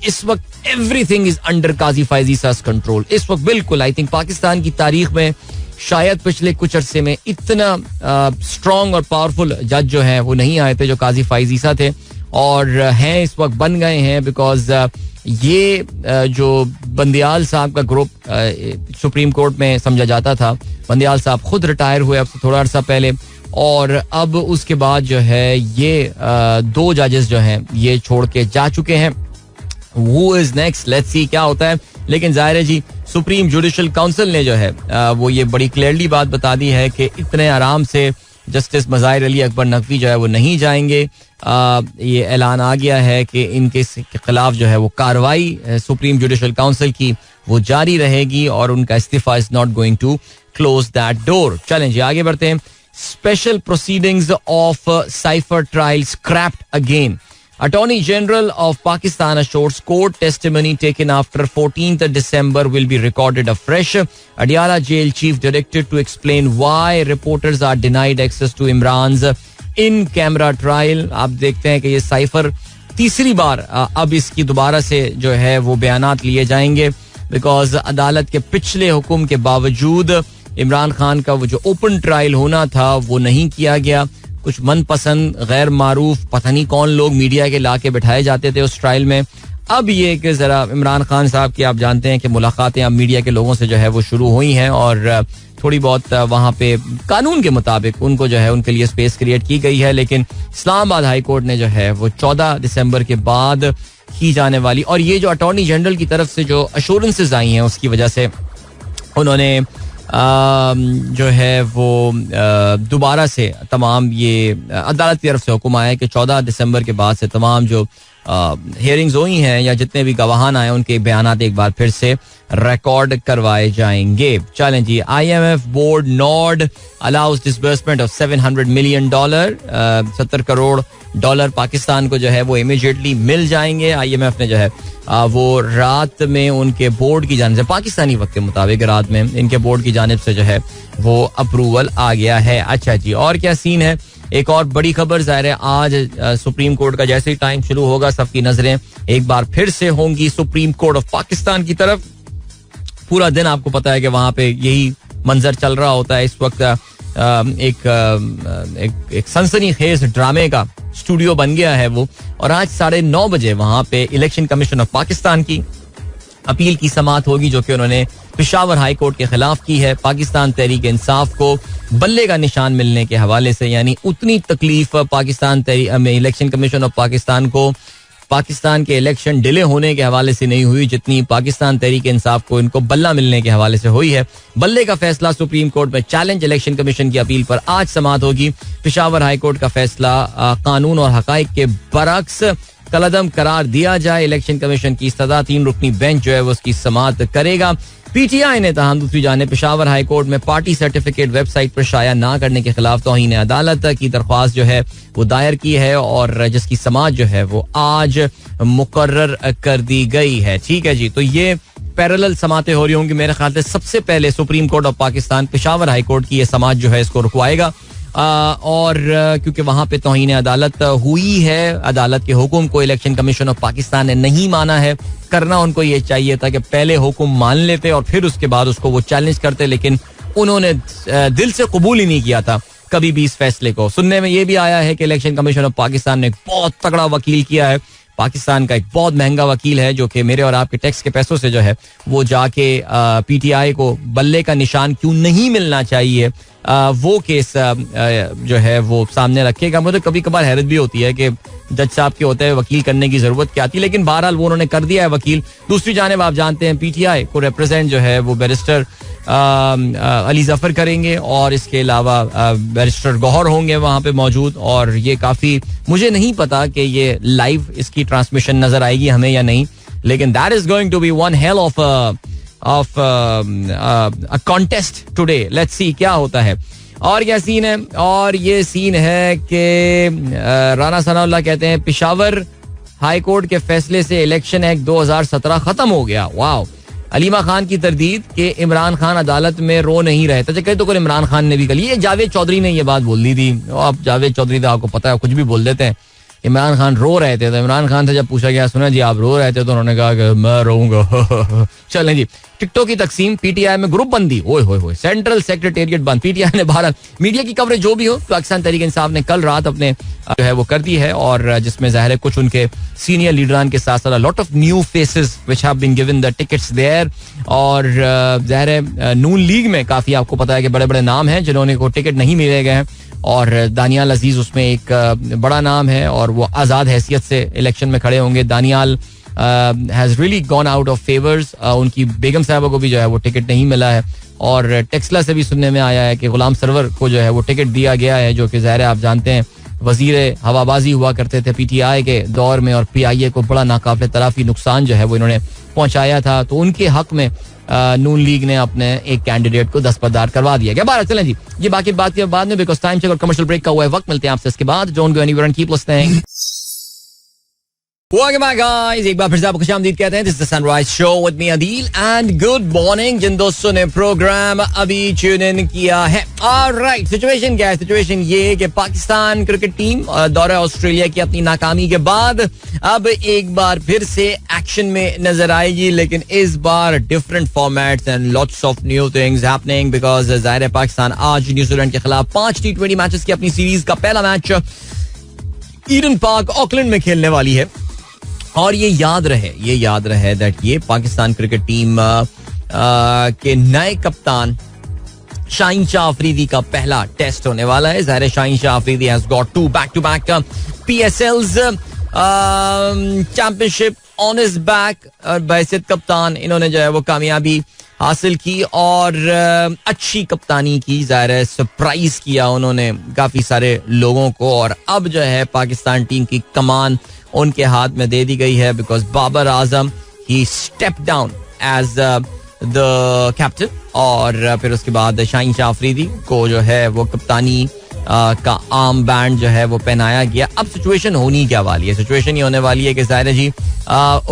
इस वक्त everything is under Qazi Faizi साह's control. इस वक्त बिल्कुल I think Pakistan की तारीख में शायद पिछले कुछ अरसे में इतना स्ट्रॉन्ग और पावरफुल जज जो है वो नहीं आए थे जो काजी फैजी सा थे और हैं इस वक्त बन गए हैं. बिकॉज ये जो बंदियाल साहब का ग्रुप सुप्रीम कोर्ट में समझा जाता था, बंदियाल साहब खुद रिटायर हुए अब से थोड़ा अरसा पहले और अब उसके बाद जो है ये दो जजेस जो हैं ये छोड़ के जा चुके हैं. Who is next? Let's see क्या होता है. लेकिन जाहिर है जी सुप्रीम जुडिशल काउंसिल ने जो है वो ये बड़ी क्लियरली बात बता दी है कि इतने आराम से जस्टिस मज़ाहिर अली अकबर नकवी जो है वो नहीं जाएंगे. ये ऐलान आ गया है कि इनके खिलाफ जो है वो कार्रवाई सुप्रीम जुडिशल काउंसिल की वो जारी रहेगी और उनका इस्तीफा is not going to close that door. चलें जी आगे बढ़ते हैं. Special proceedings of cipher trial scrapped again. Attorney General of Pakistan assures court testimony taken after 14th December will be recorded afresh. Adiala Jail Chief directed to explain why reporters are denied access to Imran's in-camera trial. आप देखते हैं कि ये cipher तीसरी बार अब इसकी दोबारा से जो है वो बयानात लिए जाएंगे बिकॉज अदालत के पिछले हुक्म के बावजूद इमरान खान का वो जो ओपन ट्रायल होना था वो नहीं किया गया. कुछ मनपसंद गैर मारूफ पता नहीं कौन लोग मीडिया के लाके बैठाए जाते थे उस ट्रायल में. अब ये कि जरा इमरान खान साहब की आप जानते हैं कि मुलाकातें अब मीडिया के लोगों से जो है वो शुरू हुई हैं और थोड़ी बहुत वहाँ पे कानून के मुताबिक उनको जो है उनके लिए स्पेस क्रिएट की गई है. लेकिन इस्लामाबाद हाई कोर्ट ने जो है वो 14 दिसंबर के बाद की जाने वाली और ये जो अटॉर्नी जनरल की तरफ से जो अश्योरेंसेस आई हैं उसकी वजह से उन्होंने जो है वो दोबारा से तमाम ये अदालत की तरफ से हुक्म आया कि 14 दिसंबर के बाद से तमाम जो हियरिंग्स हुई हैं या जितने भी गवाहान आए उनके बयानात एक बार फिर से रिकॉर्ड करवाए जाएंगे. चलें जी. IMF board Nord allows disbursement of $700 million, $70 crore Pakistan को जो है वो इमीडिएटली मिल जाएंगे. IMF ने जो है वो रात में उनके बोर्ड की जानिब से पाकिस्तानी वक्त के मुताबिक रात में इनके बोर्ड की जानिब से जो है वो अप्रूवल आ गया है. अच्छा जी और क्या सीन है. एक और बड़ी खबर ज़ाहिर है आज सुप्रीम कोर्ट का जैसे ही टाइम शुरू होगा सबकी नजरें एक बार फिर से होंगी सुप्रीम कोर्ट ऑफ पाकिस्तान की तरफ. पूरा दिन आपको पता है कि वहां पे यही मंजर चल रहा होता है. इस वक्त एक सनसनीखेज ड्रामे का स्टूडियो बन गया है वो और आज 9:30 बजे वहां पे इलेक्शन कमीशन ऑफ पाकिस्तान की अपील की समाअत होगी जो कि उन्होंने पेशावर हाई कोर्ट के खिलाफ की है. पाकिस्तान तहरीक इंसाफ को बल्ले का निशान मिलने के हवाले से यानी उतनी तकलीफ Pakistan election commission of Pakistan को पाकिस्तान के इलेक्शन डिले होने के हवाले से नहीं हुई जितनी पाकिस्तान तहरीक इंसाफ को इनको बल्ला मिलने के हवाले से हुई है. बल्ले का फैसला सुप्रीम कोर्ट में चैलेंज इलेक्शन कमीशन की अपील पर आज समाअत होगी. पेशावर हाई कोर्ट का फैसला कानून और हकाइक के बरक्स कलअदम करार दिया जाए. इलेक्शन कमीशन की इस्तदा 3 रुकनी बेंच जो है वो उसकी समाअत करेगा. पीटीआई ने तहम दूसरी जाने पेशावर हाई कोर्ट में पार्टी सर्टिफिकेट वेबसाइट पर शाया ना करने के खिलाफ तौहीन अदालत की दरख्वास्त जो है वो दायर की है और जिसकी समाअत जो है वो आज मुकर्रर कर दी गई है. ठीक है जी, तो ये पैरेलल समातें हो रही होंगी. मेरे ख्याल से सबसे पहले supreme court of Pakistan Peshawar high court की ये समाअत जो है इसको रुकवाएगा और क्योंकि वहां पे तौहीन अदालत हुई है, अदालत के हुक्म को इलेक्शन कमीशन ऑफ पाकिस्तान ने नहीं माना है. करना उनको ये चाहिए था कि पहले हुक्म मान लेते और फिर उसके बाद उसको वो चैलेंज करते, लेकिन उन्होंने दिल से कबूल ही नहीं किया था कभी भी इस फैसले को. सुनने में ये भी आया है कि इलेक्शन कमीशन ऑफ पाकिस्तान ने एक बहुत तगड़ा वकील किया है. पाकिस्तान का एक बहुत महंगा वकील है जो कि मेरे और आपके टैक्स के पैसों से जो है वो जाके पीटीआई को बल्ले का निशान क्यों नहीं मिलना चाहिए वो केस जो है वो सामने रखेगा. मुझे कभी कभार हैरत भी होती है कि जज साहब के होते हैं वकील करने की जरूरत क्या थी, लेकिन बहरहाल वो उन्होंने कर दिया है वकील. दूसरी जानिब आप जानते हैं पीटीआई को रिप्रेजेंट जो है वो बैरिस्टर अली जफर करेंगे और इसके अलावा बैरिस्टर गौहर होंगे वहां पे मौजूद. और ये काफी, मुझे नहीं पता कि ये लाइव इसकी ट्रांसमिशन नजर आएगी हमें या नहीं, लेकिन that is going to be one hell of a contest today. Let's see क्या होता है. और क्या सीन है, और ये सीन है कि राना सनाउल्लाह कहते हैं पेशावर हाई कोर्ट के फैसले से इलेक्शन एक्ट 2017 खत्म हो गया. वाह. अलीमा खान की तरदीद कि इमरान खान अदालत में रो नहीं रहे थे. कहीं तो कोई इमरान खान ने भी कही, ये जावेद चौधरी ने ये बात बोल दी थी. अब जावेद चौधरी तो आपको पता है कुछ भी बोल देते हैं. इमरान खान रो रहे थे तो इमरान खान से जब पूछा गया सुना जी आप रो रहे थे, तो उन्होंने कहा कि मैं रोऊंगा. चलें जी. टिकटॉक की तकसीम, पीटीआई में ग्रुप बंदी, ओए होए होए, सेंट्रल सेक्रेटेरिएट बंद. पीटीआई ने भारत मीडिया की कवरेज जो भी हो पाकिस्तान तहरीक इंसाफ ने कल रात अपने जो है वो कर दी है और जिसमें जाहिर है कुछ उनके सीनियर लीडरान के साथ साथ lot of new faces which have been given the tickets there. और जाहिर है नून लीग में काफी आपको पता है कि बड़े बड़े नाम हैं जिन्होंने को टिकट नहीं मिले गए हैं और दानियाल अजीज उसमें एक बड़ा नाम है और वो आज़ाद हैसियत से इलेक्शन में खड़े होंगे. Daniyal has really gone out of favours. उनकी बेगम साहबा को भी जो है वो टिकट नहीं मिला है और टेक्सला से भी सुनने में आया है कि गुलाम सरवर को जो है वो टिकट दिया गया है, जो कि ज़ाहिर है आप जानते हैं वजीर हवाबाजी हुआ करते थे पीटीआई के दौर में और पीआईए को बड़ा नाकाबिले तराफी नुकसान जो है वो इन्होंने पहुंचाया था. तो उनके हक में नून लीग ने अपने एक कैंडिडेट को दस्तबरदार करवा दिया गया. बाहर चलें जी, ये बाकी बात के बाद में बिकॉज टाइम चेक और कमर्शियल ब्रेक का हुआ है वक्त. मिलते हैं आपसे इसके बाद. Don't go anywhere and keep listening. Welcome back guys, एक बार फिर से आपको खुशामदीद कहते हैं. This is the Sunrise Show with me Adil and good morning. जिन दोस्तों ने प्रोग्राम अभी ट्यून इन किया है. Alright, सिचुएशन क्या है? सिचुएशन ये कि पाकिस्तान क्रिकेट टीम दौरे ऑस्ट्रेलिया की अपनी नाकामी के बाद अब एक बार फिर से एक्शन में नजर आएगी, लेकिन इस बार different formats and lots of new things happening because जाहिर है पाकिस्तान आज न्यूजीलैंड के खिलाफ 5 T20 मैचेस की अपनी सीरीज का पहला मैच ईडन पार्क ऑकलैंड में खेलने वाली है. और ये याद रहे दैट ये पाकिस्तान क्रिकेट टीम के नए कप्तान शाहीन शाह अफरीदी का पहला टेस्ट होने वाला है. ज़ाहिर है Shaheen Shah Afridi has got 2 back-to-back PSLs championship on his back. बहसियत कप्तान इन्होंने जो है वो कामयाबी हासिल की और अच्छी कप्तानी की. ज़ाहिर है सरप्राइज किया उन्होंने काफ़ी सारे लोगों को और अब जो है पाकिस्तान टीम की कमान उनके हाथ में दे दी गई है because Babar Azam he step down as the captain और फिर उसके बाद शाहीन शाह अफरीदी को जो है वो कप्तानी का आर्म बैंड जो है वो पहनाया गया. अब सिचुएशन होनी क्या वाली है? सिचुएशन ये होने वाली है कि ज़ाहिर है जी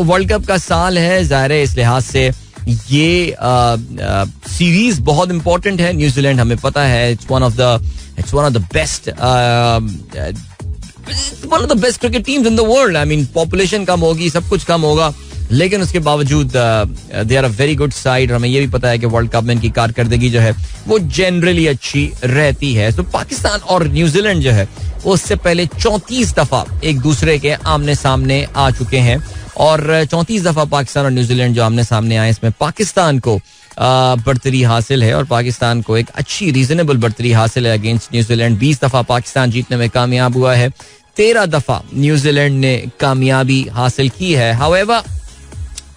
वर्ल्ड कप का साल है. ज़ाहिर है इस लिहाज से ये सीरीज बहुत इंपॉर्टेंट है. न्यूजीलैंड हमें पता है it's one of the best one of the best cricket teams in the world. I mean, population कम होगी, सब कुछ कम होगा, लेकिन उसके बावजूद they are a very good side. हमें ये भी पता है कि वर्ल्ड कप में इनकी कारकर्दगी जो है वो जनरली अच्छी रहती है. तो पाकिस्तान और न्यूजीलैंड जो है वो उससे पहले 34 दफा एक दूसरे के आमने सामने आ चुके हैं और 34 दफा पाकिस्तान और न्यूजीलैंड जो आमने सामने आए इसमें पाकिस्तान को बढ़तरी हासिल है और पाकिस्तान को एक अच्छी रीजनेबल बढ़तरी हासिल है अगेंस्ट न्यूजीलैंड. 20 दफा पाकिस्तान जीतने में कामयाब हुआ है, 13 दफा न्यूजीलैंड ने कामयाबी हासिल की है. हाउएवर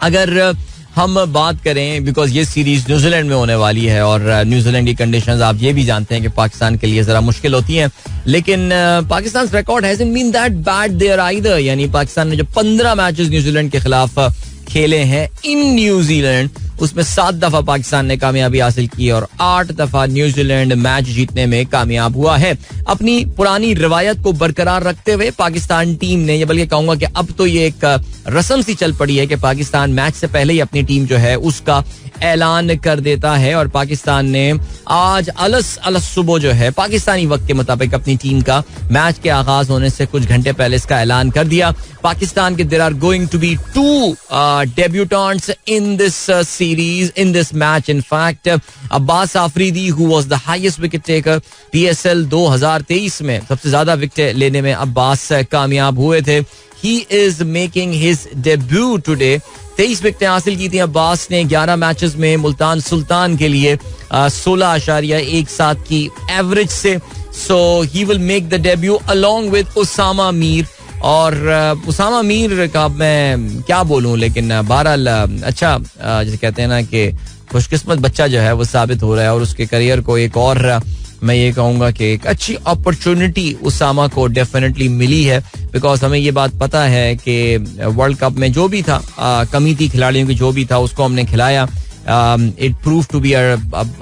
अगर हम बात करें बिकॉज ये सीरीज न्यूजीलैंड में होने वाली है और न्यूजीलैंड की कंडीशंस आप ये भी जानते हैं कि पाकिस्तान के लिए जरा मुश्किल होती हैं, लेकिन Pakistan record hasn't been that bad there either. यानी पाकिस्तान ने जो 15 मैचेस न्यूजीलैंड के खिलाफ खेले हैं इन न्यूजीलैंड, उसमें 7 दफा पाकिस्तान ने कामयाबी हासिल की और 8 दफा न्यूजीलैंड मैच जीतने में कामयाब हुआ है. अपनी पुरानी रवायत को बरकरार रखते हुए पाकिस्तान टीम ने, ये बल्कि कहूंगा कि अब तो ये एक रस्म सी चल पड़ी है कि पाकिस्तान मैच से पहले ही अपनी टीम जो है उसका ऐलान कर देता है. और पाकिस्तान ने आज अलस सुबह जो है पाकिस्तानी वक्त के मुताबिक अपनी टीम का मैच के आगाज होने से कुछ घंटे पहले इसका ऐलान कर दिया. पाकिस्तान के there are going to be 2 debutantes in this series, in this match. In fact Abbas Afridi who was the highest wicket taker PSL 2023 में, सबसे ज्यादा विकेट लेने में अब्बास कामयाब हुए थे. He is making his debut today. 23 विकेटें हासिल की थी अब्बास ने 11 मैचेस में मुल्तान सुल्तान के लिए 16.17 की एवरेज से. So he will make the debut along with Usama Mir. और उसामा मीर का मैं क्या बोलूं, लेकिन बहरहाल अच्छा जैसे कहते हैं ना कि खुशकिस्मत बच्चा जो है वो साबित हो रहा है और उसके करियर को एक और मैं ये कहूंगा कि एक अच्छी अपॉर्चुनिटी उसामा को डेफिनेटली मिली है. बिकॉज हमें ये बात पता है कि वर्ल्ड कप में जो भी था, कमी थी खिलाड़ियों की, जो भी था उसको हमने खिलाया. It prove to be a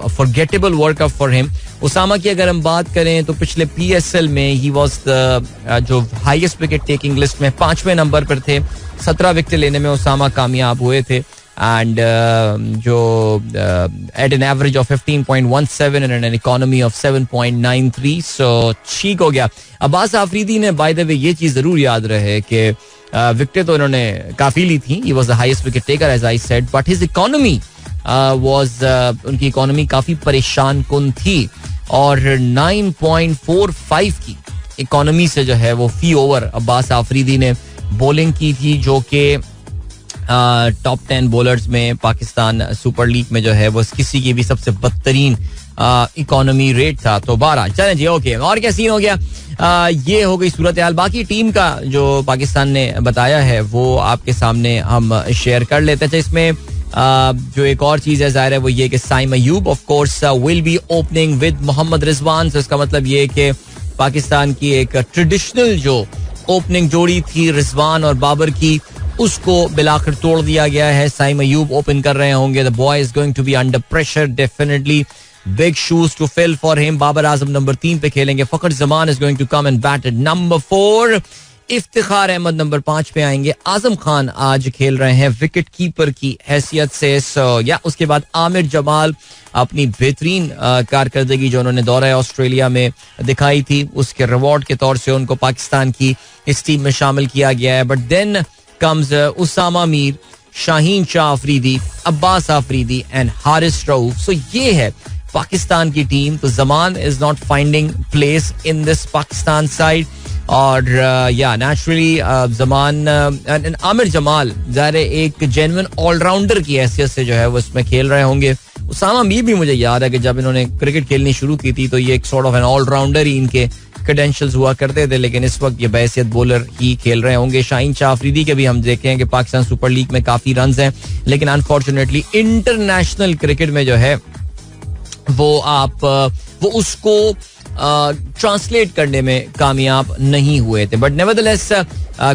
forgettable world cup for him. Usama की अगर हम बात करें तो पिछले PSL में ही वॉज जो हाईएस्ट विकेट टेकिंग लिस्ट में 5वें नंबर पर थे. 17 विकेट लेने में उसामा कामयाब हुए थे. And जो at an average of 15.17 and an economy of 7.93, so ठीक हो गया. अब्बास आफरीदी ने by the way ये चीज जरूर याद रहे कि विकेट तो इन्होंने काफी ली थी. He was the highest wicket taker as I said, but his economy was उनकी इकोनॉमी काफी परेशान कुन थी और 9.45 की इकोनॉमी से जो है वो फी ओवर अब्बास आफरीदी ने बॉलिंग की थी, जो कि टॉप 10 बॉलर्स में पाकिस्तान सुपर लीग में जो है वो किसी की भी सबसे बदतरीन इकोनॉमी रेट था. तो 12 चलें जी, ओके. और क्या सीन हो गया, ये हो गई सूरत हाल. बाकी टीम का जो पाकिस्तान ने बताया है वो आपके सामने हम शेयर कर लेते हैं. इसमें जो एक और चीज है जाहिर है वो ये कि Saim Ayub of course will be opening with Mohammad Rizwan. तो इसका मतलब ये कि पाकिस्तान की एक ट्रेडिशनल जो ओपनिंग जोड़ी थी रिजवान और बाबर की, उसको बिलाकर तोड़ दिया गया है. साइम अयूब ओपन कर रहे होंगे. The boy is going to be under pressure, definitely big shoes to fill for him. Babar Azam number 3 पे खेलेंगे. Fakhar Zaman is going to come and bat at number 4. Iftikhar Ahmed number 5 पे आएंगे. आजम खान आज खेल रहे हैं विकेट कीपर की हैसियत से. या उसके बाद आमिर जमाल अपनी बेहतरीन कारकर्दगी जो उन्होंने दौरा ऑस्ट्रेलिया में दिखाई थी, उसके रिवॉर्ड के तौर से उनको पाकिस्तान की इस टीम में शामिल किया गया है. But then comes Usama Mir, Shaheen Shah Afridi, Abbas Afridi and Haris Rauf. So ये है पाकिस्तान की टीम. तो Zaman is not finding place in this Pakistan side. और या नेचुरली जमान आमिर जमाल ज़ाहिर एक जेन्युइन ऑलराउंडर की हैसियत से जो है वो इसमें खेल रहे होंगे. उसामा मीर भी मुझे याद है कि जब इन्होंने क्रिकेट खेलनी शुरू की थी तो ये एक सॉर्ट ऑफ एन ऑलराउंडर ही इनके क्रेडेंशियल्स हुआ करते थे, लेकिन इस वक्त ये बहैसियत बॉलर ही खेल रहे होंगे. शाहीन शाह अफरीदी के भी हम देखें कि पाकिस्तान सुपर लीग में काफी रन्स हैं, लेकिन अनफॉर्चुनेटली इंटरनेशनल क्रिकेट में जो है वो उसको ट्रांसलेट करने में कामयाब नहीं हुए थे. But nevertheless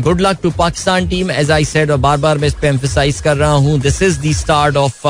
good luck to Pakistan team. As I said, और बार बार मैं इस पे एम्फसाइज कर रहा हूँ, this is the start of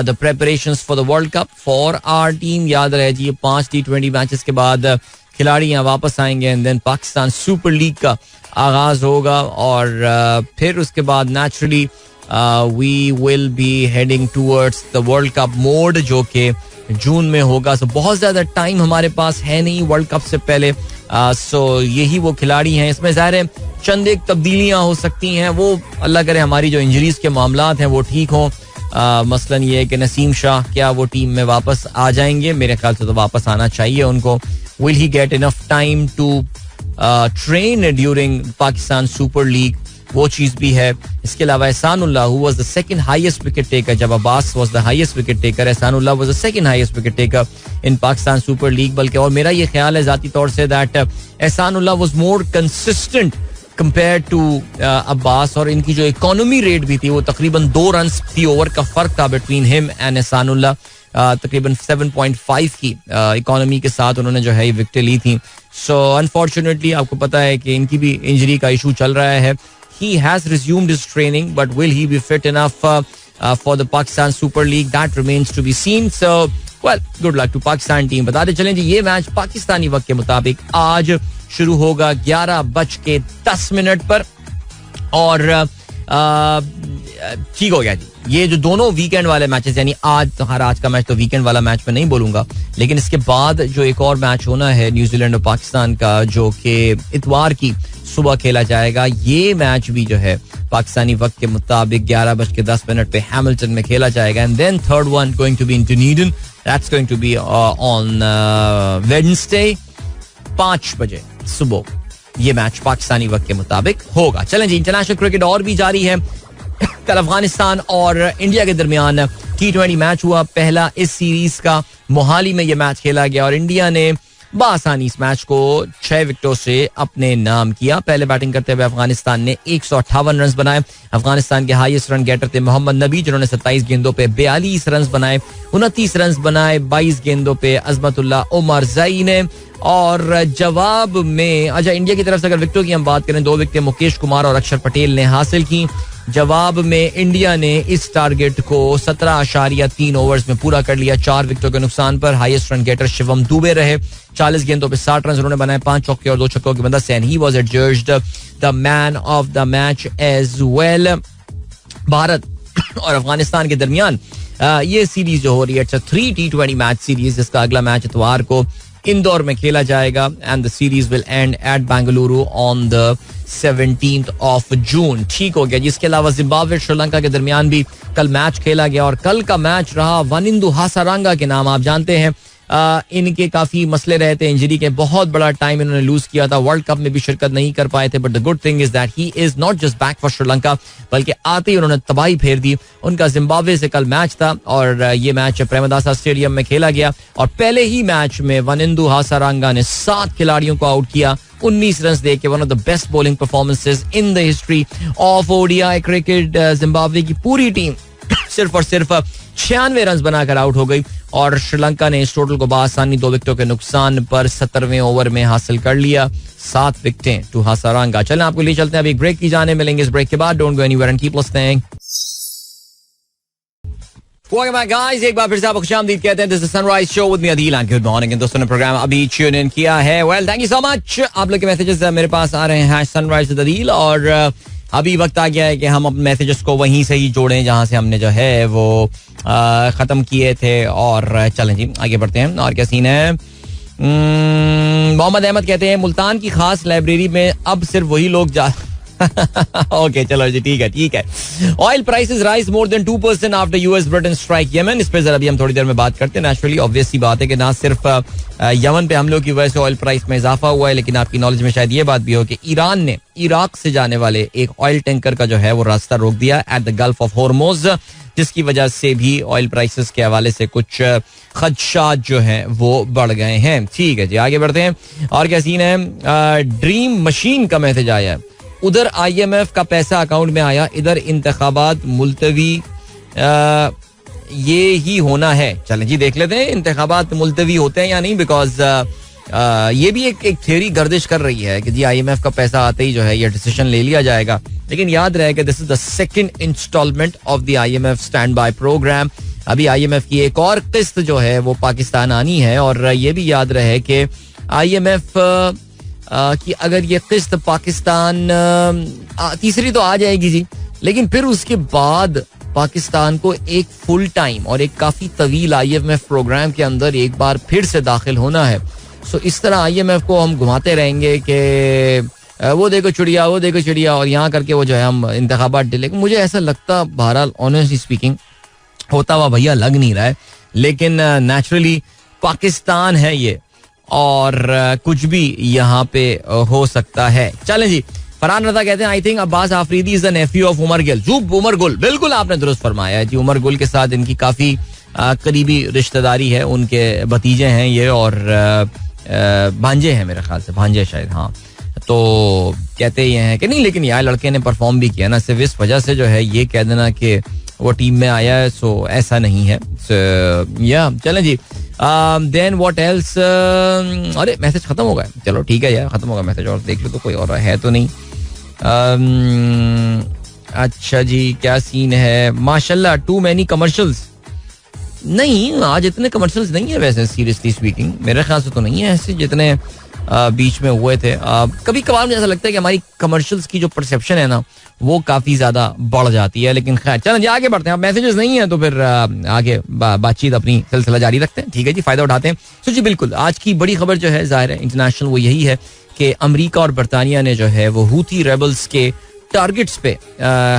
the preparations for the world cup for our team. याद रहे जी, 5 T20 मैचेस के बाद खिलाड़ी यहाँ वापस आएंगे and then Pakistan super league का आगाज होगा. और फिर उसके बाद naturally we will be heading towards the world cup mode, जो कि जून में होगा. सो बहुत ज्यादा टाइम हमारे पास है नहीं वर्ल्ड कप से पहले. सो यही वो खिलाड़ी हैं. इसमें ज़ाहिर है चंद एक तब्दीलियां हो सकती हैं, वो अल्लाह करे हमारी जो इंजरीज के मामलात हैं वो ठीक हों. मसलन ये है कि नसीम शाह क्या वो टीम में वापस आ जाएंगे? मेरे ख्याल से तो वापस आना चाहिए उनको. Will he get enough time to train during Pakistan super League? वो चीज भी है. इसके अलावा Ehsanullah who was the second highest wicket taker, जब Abbas was the highest wicket taker, Ehsanullah was the second highest wicket taker in Pakistan super League. बल्कि और मेरा ये ख्याल है जाती तौर से that Ehsanullah was more consistent compared to Abbas. और इनकी जो इकोनॉमी रेट भी थी वो तकरीबन 2 रन फी ओवर का फर्क था बिटवीन हिम एंड एहसानुल्लाह. तकरीबन 7.5 की इकोनॉमी के साथ उन्होंने जो है ये विकेट ली थी. सो अनफॉर्चुनेटली आपको पता है कि इनकी भी इंजरी का इशू चल रहा है. he has resumed his training, but will he be fit enough for the Pakistan Super League? That remains to be seen. So, well, good luck to Pakistan team. बताते चलें जी, ये मैच पाकिस्तानी वक्त के मुताबिक आज शुरू होगा 11:10 पर और ठीक हो गया जी. ये जो दोनों वीकेंड वाले मैचेस, यानी आज का मैच तो वीकेंड वाला मैच में नहीं बोलूंगा, लेकिन इसके बाद जो एक और मैच होना है न्यूजीलैंड और पाकिस्तान का, जो कि इतवार की सुबह खेला जाएगा, ये मैच भी जो है पाकिस्तानी वक्त के मुताबिक 11:10 पे हैमिल्टन में खेला जाएगा. And then third one going to be in Dunedin, that's going to be on Wednesday 5 बजे सुबह. ये मैच पाकिस्तानी वक्त के मुताबिक होगा. चलें जी, इंटरनेशनल क्रिकेट और भी जारी है. कल अफगानिस्तान और इंडिया के दरमियान T20 मैच हुआ, पहला इस सीरीज का. मोहाली में यह मैच खेला गया और इंडिया ने बआसानी इस मैच को 6 विकेटों से अपने नाम किया. पहले बैटिंग करते हुए अफगानिस्तान ने 158 रन बनाए. अफगानिस्तान के हाईएस्ट रन गेटर थे मोहम्मद नबी, जिन्होंने 27 गेंदों पे 42 रन बनाए. 29 रन बनाए 22 गेंदों पे अजमतुल्लाह उमर जई ने. और जवाब में अच्छा, इंडिया की तरफ से अगर विकेटों की हम बात करें, 2 विकेटें मुकेश कुमार और अक्षर पटेल ने हासिल की. जवाब में इंडिया ने इस टारगेट को 17.3 ओवर्स में पूरा कर लिया, 4 विकेटों के नुकसान पर. Highest run getter Shivam Dubey रहे, 40 गेंदों पे 60 रन उन्होंने बनाए, 5 चौके और 2 छक्कों की मदद से. And he was adjudged the man of the match as well. Bharat और अफगानिस्तान के दरमियान ये सीरीज जो हो रही है, it's a 3 T20 match series, जिसका अगला मैच इतवार को इंदौर में खेला जाएगा. And the series will end at Bengaluru on the 17th of June. ठीक हो गया. जिसके अलावा जिम्बाब्वे श्रीलंका के दरमियान भी कल मैच खेला गया और कल का मैच रहा वनिंदु हासारांगा के नाम. आप जानते हैं इनके काफी मसले रहे थे इंजरी के, बहुत बड़ा टाइम इन्होंने लूज किया था, वर्ल्ड कप में भी शिरकत नहीं कर पाए थे. But the good thing is that he is not just back for Sri Lanka, बल्कि आते ही उन्होंने तबाही फेर दी. उनका जिम्बाब्वे से कल मैच था और ये मैच प्रेमदासा स्टेडियम में खेला गया और पहले ही मैच में वनिंदु हासारांगा ने 7 खिलाड़ियों को आउट किया, 19 रन दे के. One of the best bowling performances in the history of ODI cricket. Zimbabwe की पूरी टीम सिर्फ और सिर्फ 96 रन बनाकर आउट हो गई और श्रीलंका ने इस टोटल को बआसानी 2 विकेटों के नुकसान पर 17वें ओवर में हासिल कर लिया. 7 विकेटें टू हासारांगा. चलें आपको लिए चलते हैं, अभी एक ब्रेक की जाने मिलेंगे. इस ब्रेक के बाद don't go anywhere and keep listening. Welcome back guys, एक बार फिर से आपको खुशामदीद कहते हैं. This is Sunrise Show with me Adil and good morning. दोस्तों ने प्रोग्राम अभी ट्यून इन किया है. Well, thank you so much. आप लोग के मैसेजेस मेरे पास आ रहे हैं Sunrise with Adil और अभी वक्त आ गया है कि हम अपने मैसेजेस को वहीं से ही जोड़ें जहां से हमने जो है वो खत्म किए थे. और चलें जी आगे बढ़ते हैं. और क्या सीन है? मोहम्मद अहमद कहते हैं मुल्तान की खास लाइब्रेरी में अब सिर्फ वही लोग जा ओके चलो जी ठीक है. Oil prices rise more than 2% after US Britain strike Yemen. इस पे जरा अभी हम थोड़ी देर में बात करते हैं. नेचुरली ऑब्वियस सी बात है कि ना सिर्फ यमन पे हमलों की वजह से ऑयल प्राइस में इजाफा हुआ है, लेकिन आपकी नॉलेज में शायद ये बात भी हो कि ईरान ने इराक से जाने वाले एक ऑयल टैंकर का जो है वो रास्ता रोक दिया at the gulf of Hormuz, जिसकी वजह से भी ऑयल प्राइसेस के हवाले से कुछ खदशात जो हैं वो बढ़ गए हैं. ठीक है जी आगे बढ़ते हैं. और क्या सीन है? ड्रीम मशीन का मैसेज आया है. उधर IMF का पैसा अकाउंट में आया, इधर इंतखाबात मुलतवी ये ही होना है. चलें जी देख लेते हैं इंतखाबात मुलतवी होते हैं या नहीं, बिकॉज ये भी एक थ्योरी गर्दिश कर रही है कि जी IMF का पैसा आते ही जो है ये डिसीजन ले लिया जाएगा. लेकिन याद रहे कि this is the second instalment of the IMF stand by programme. अभी IMF की एक और किस्त जो है वो पाकिस्तान आनी है और ये भी याद रहे कि IMF कि अगर ये किस्त पाकिस्तान तीसरी तो आ जाएगी जी, लेकिन फिर उसके बाद पाकिस्तान को एक फुल टाइम और एक काफी तवील IMF प्रोग्राम के अंदर एक बार फिर से दाखिल होना है. सो इस तरह IMF को हम घुमाते रहेंगे कि वो देखो चिड़िया और यहाँ करके वो जो है हम इंतखाबात डिले. मुझे ऐसा लगता बहरहाल ऑनेस्टली स्पीकिंग होता हुआ भैया लग नहीं रहा है, लेकिन नेचुरली पाकिस्तान है ये और कुछ भी यहाँ पे हो सकता है. चलें जी. फरहान रजा कहते हैं I think Abbas Afridi is the nephew of Umar Gul. Umar गुल बिल्कुल आपने दुरुस्त फरमाया है जी. उमर गुल के साथ इनकी काफी करीबी रिश्तेदारी है, उनके भतीजे हैं ये और भांजे हैं मेरे ख्याल से, भांजे शायद. हाँ तो कहते ये हैं कि नहीं, लेकिन यार लड़के ने परफॉर्म भी किया ना, सिर्फ इस वजह से जो है ये कह देना कि वो टीम में आया है, सो ऐसा नहीं है. या चलें जी. Then what else? अरे मैसेज खत्म हो गया. चलो ठीक है यार खत्म होगा मैसेज, और देख लो तो कोई और है तो नहीं. अच्छा जी, क्या सीन है? माशाल्लाह, टू मैनी कमर्शियल्स. नहीं, आज इतने कमर्शियल्स नहीं है वैसे, सीरियसली स्पीकिंग मेरे ख्याल से तो नहीं है ऐसे जितने बीच में हुए थे. कभी कभार मुझे ऐसा लगता है कि हमारी कमर्शियल्स की जो परसेप्शन है ना वो काफी ज्यादा बढ़ जाती है. लेकिन खैर चलें जी, आगे बढ़ते हैं. अब मैसेजेस नहीं है तो फिर आगे बातचीत अपनी सिलसिला जारी रखते हैं. ठीक है जी, फायदा उठाते हैं. तो जी बिल्कुल, आज की बड़ी खबर जो है जाहिर है इंटरनेशनल, वो यही है कि अमेरिका और बरतानिया ने जो है वो हूथी रेबल्स के टारगेट्स पे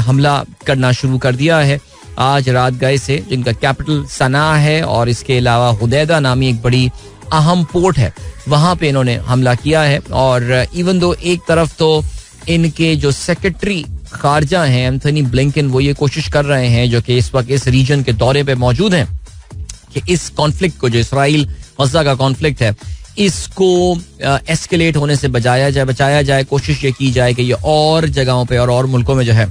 हमला करना शुरू कर दिया है. आज रात गए से, जिनका कैपिटल सना है और इसके अलावा हुदैदा नामी एक बड़ी अहम पोर्ट है, वहां पे इन्होंने हमला किया है. और इवन दो एक तरफ तो इनके जो सेक्रेटरी खारजा हैं एंथनी ब्लिंकन, वो ये कोशिश कर रहे हैं, जो कि इस वक्त इस रीजन के दौरे पे मौजूद हैं, कि इस कॉन्फ्लिक्ट को, जो इसराइल गज़ा का कॉन्फ्लिक्ट है, इसको एस्केलेट होने से बचाया जाए. कोशिश ये की जाए कि ये और जगहों पे और मुल्कों में जो है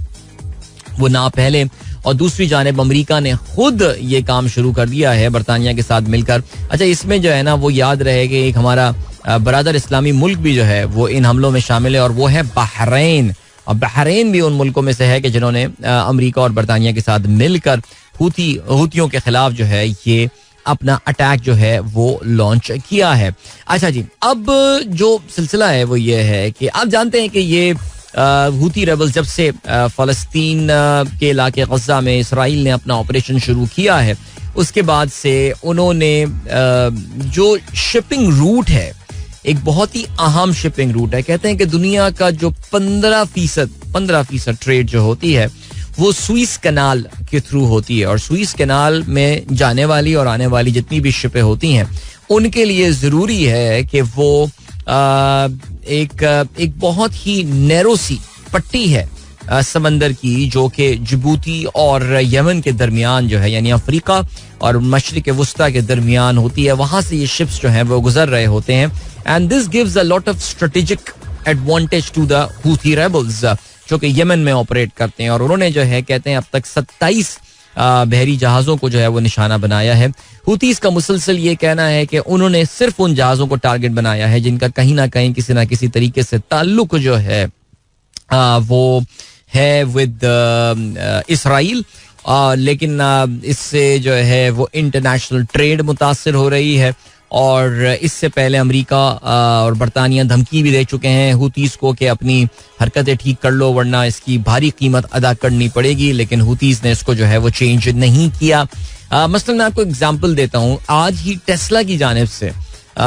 वो ना फैले. और दूसरी जानिब अमेरिका ने खुद ये काम शुरू कर दिया है बरतानिया के साथ मिलकर. अच्छा, इसमें जो है ना वो याद रहे कि एक हमारा बरादर इस्लामी मुल्क भी जो है वो इन हमलों में शामिल है, और वो है बहरीन. और बहरीन भी उन मुल्कों में से है कि जिन्होंने अमेरिका और बरतानिया के साथ मिलकर हूथियों के खिलाफ जो है ये अपना अटैक जो है वो लॉन्च किया है. अच्छा जी, अब जो सिलसिला है वो ये है कि आप जानते हैं कि ये हूथी रेबल्स जब से फ़लस्तीन के इलाके गज़ा में इसराइल ने अपना ऑपरेशन शुरू किया है, उसके बाद से उन्होंने जो शिपिंग रूट है, एक बहुत ही अहम शिपिंग रूट है. कहते हैं कि दुनिया का जो 15% ट्रेड जो होती है वो सुइस कनाल के थ्रू होती है. और सुइस कनाल में जाने वाली और आने वाली जितनी भी शिपें होती हैं, उनके लिए ज़रूरी है कि वो एक बहुत ही नैरो सी पट्टी है समंदर की, जो कि जिबूती और यमन के दरमियान जो है, यानी अफ्रीका और मशरिक वस्ता के दरमियान होती है. वहां से ये शिप्स जो हैं वो गुजर रहे होते हैं. And this gives a lot of strategic advantage to the Houthi rebels, जो कि यमन में ऑपरेट करते हैं. और उन्होंने जो है कहते हैं अब तक 27 बहरी जहाज़ों को जो है वो निशाना बनाया है. हूथीज का मुसलसल ये कहना है कि उन्होंने सिर्फ उन जहाज़ों को टारगेट बनाया है जिनका कहीं ना कहीं किसी ना किसी तरीके से ताल्लुक जो है वो है विद इसराइल. लेकिन इससे जो है वो इंटरनेशनल ट्रेड मुतासिर हो रही है. और इससे पहले अमेरिका और बरतानिया धमकी भी दे चुके हैं हूतीज को कि अपनी हरकतें ठीक कर लो वरना इसकी भारी कीमत अदा करनी पड़ेगी. लेकिन हूतीज ने इसको जो है वो चेंज नहीं किया. मसलन मैं आपको एग्जांपल देता हूँ. आज ही टेस्ला की जानिब से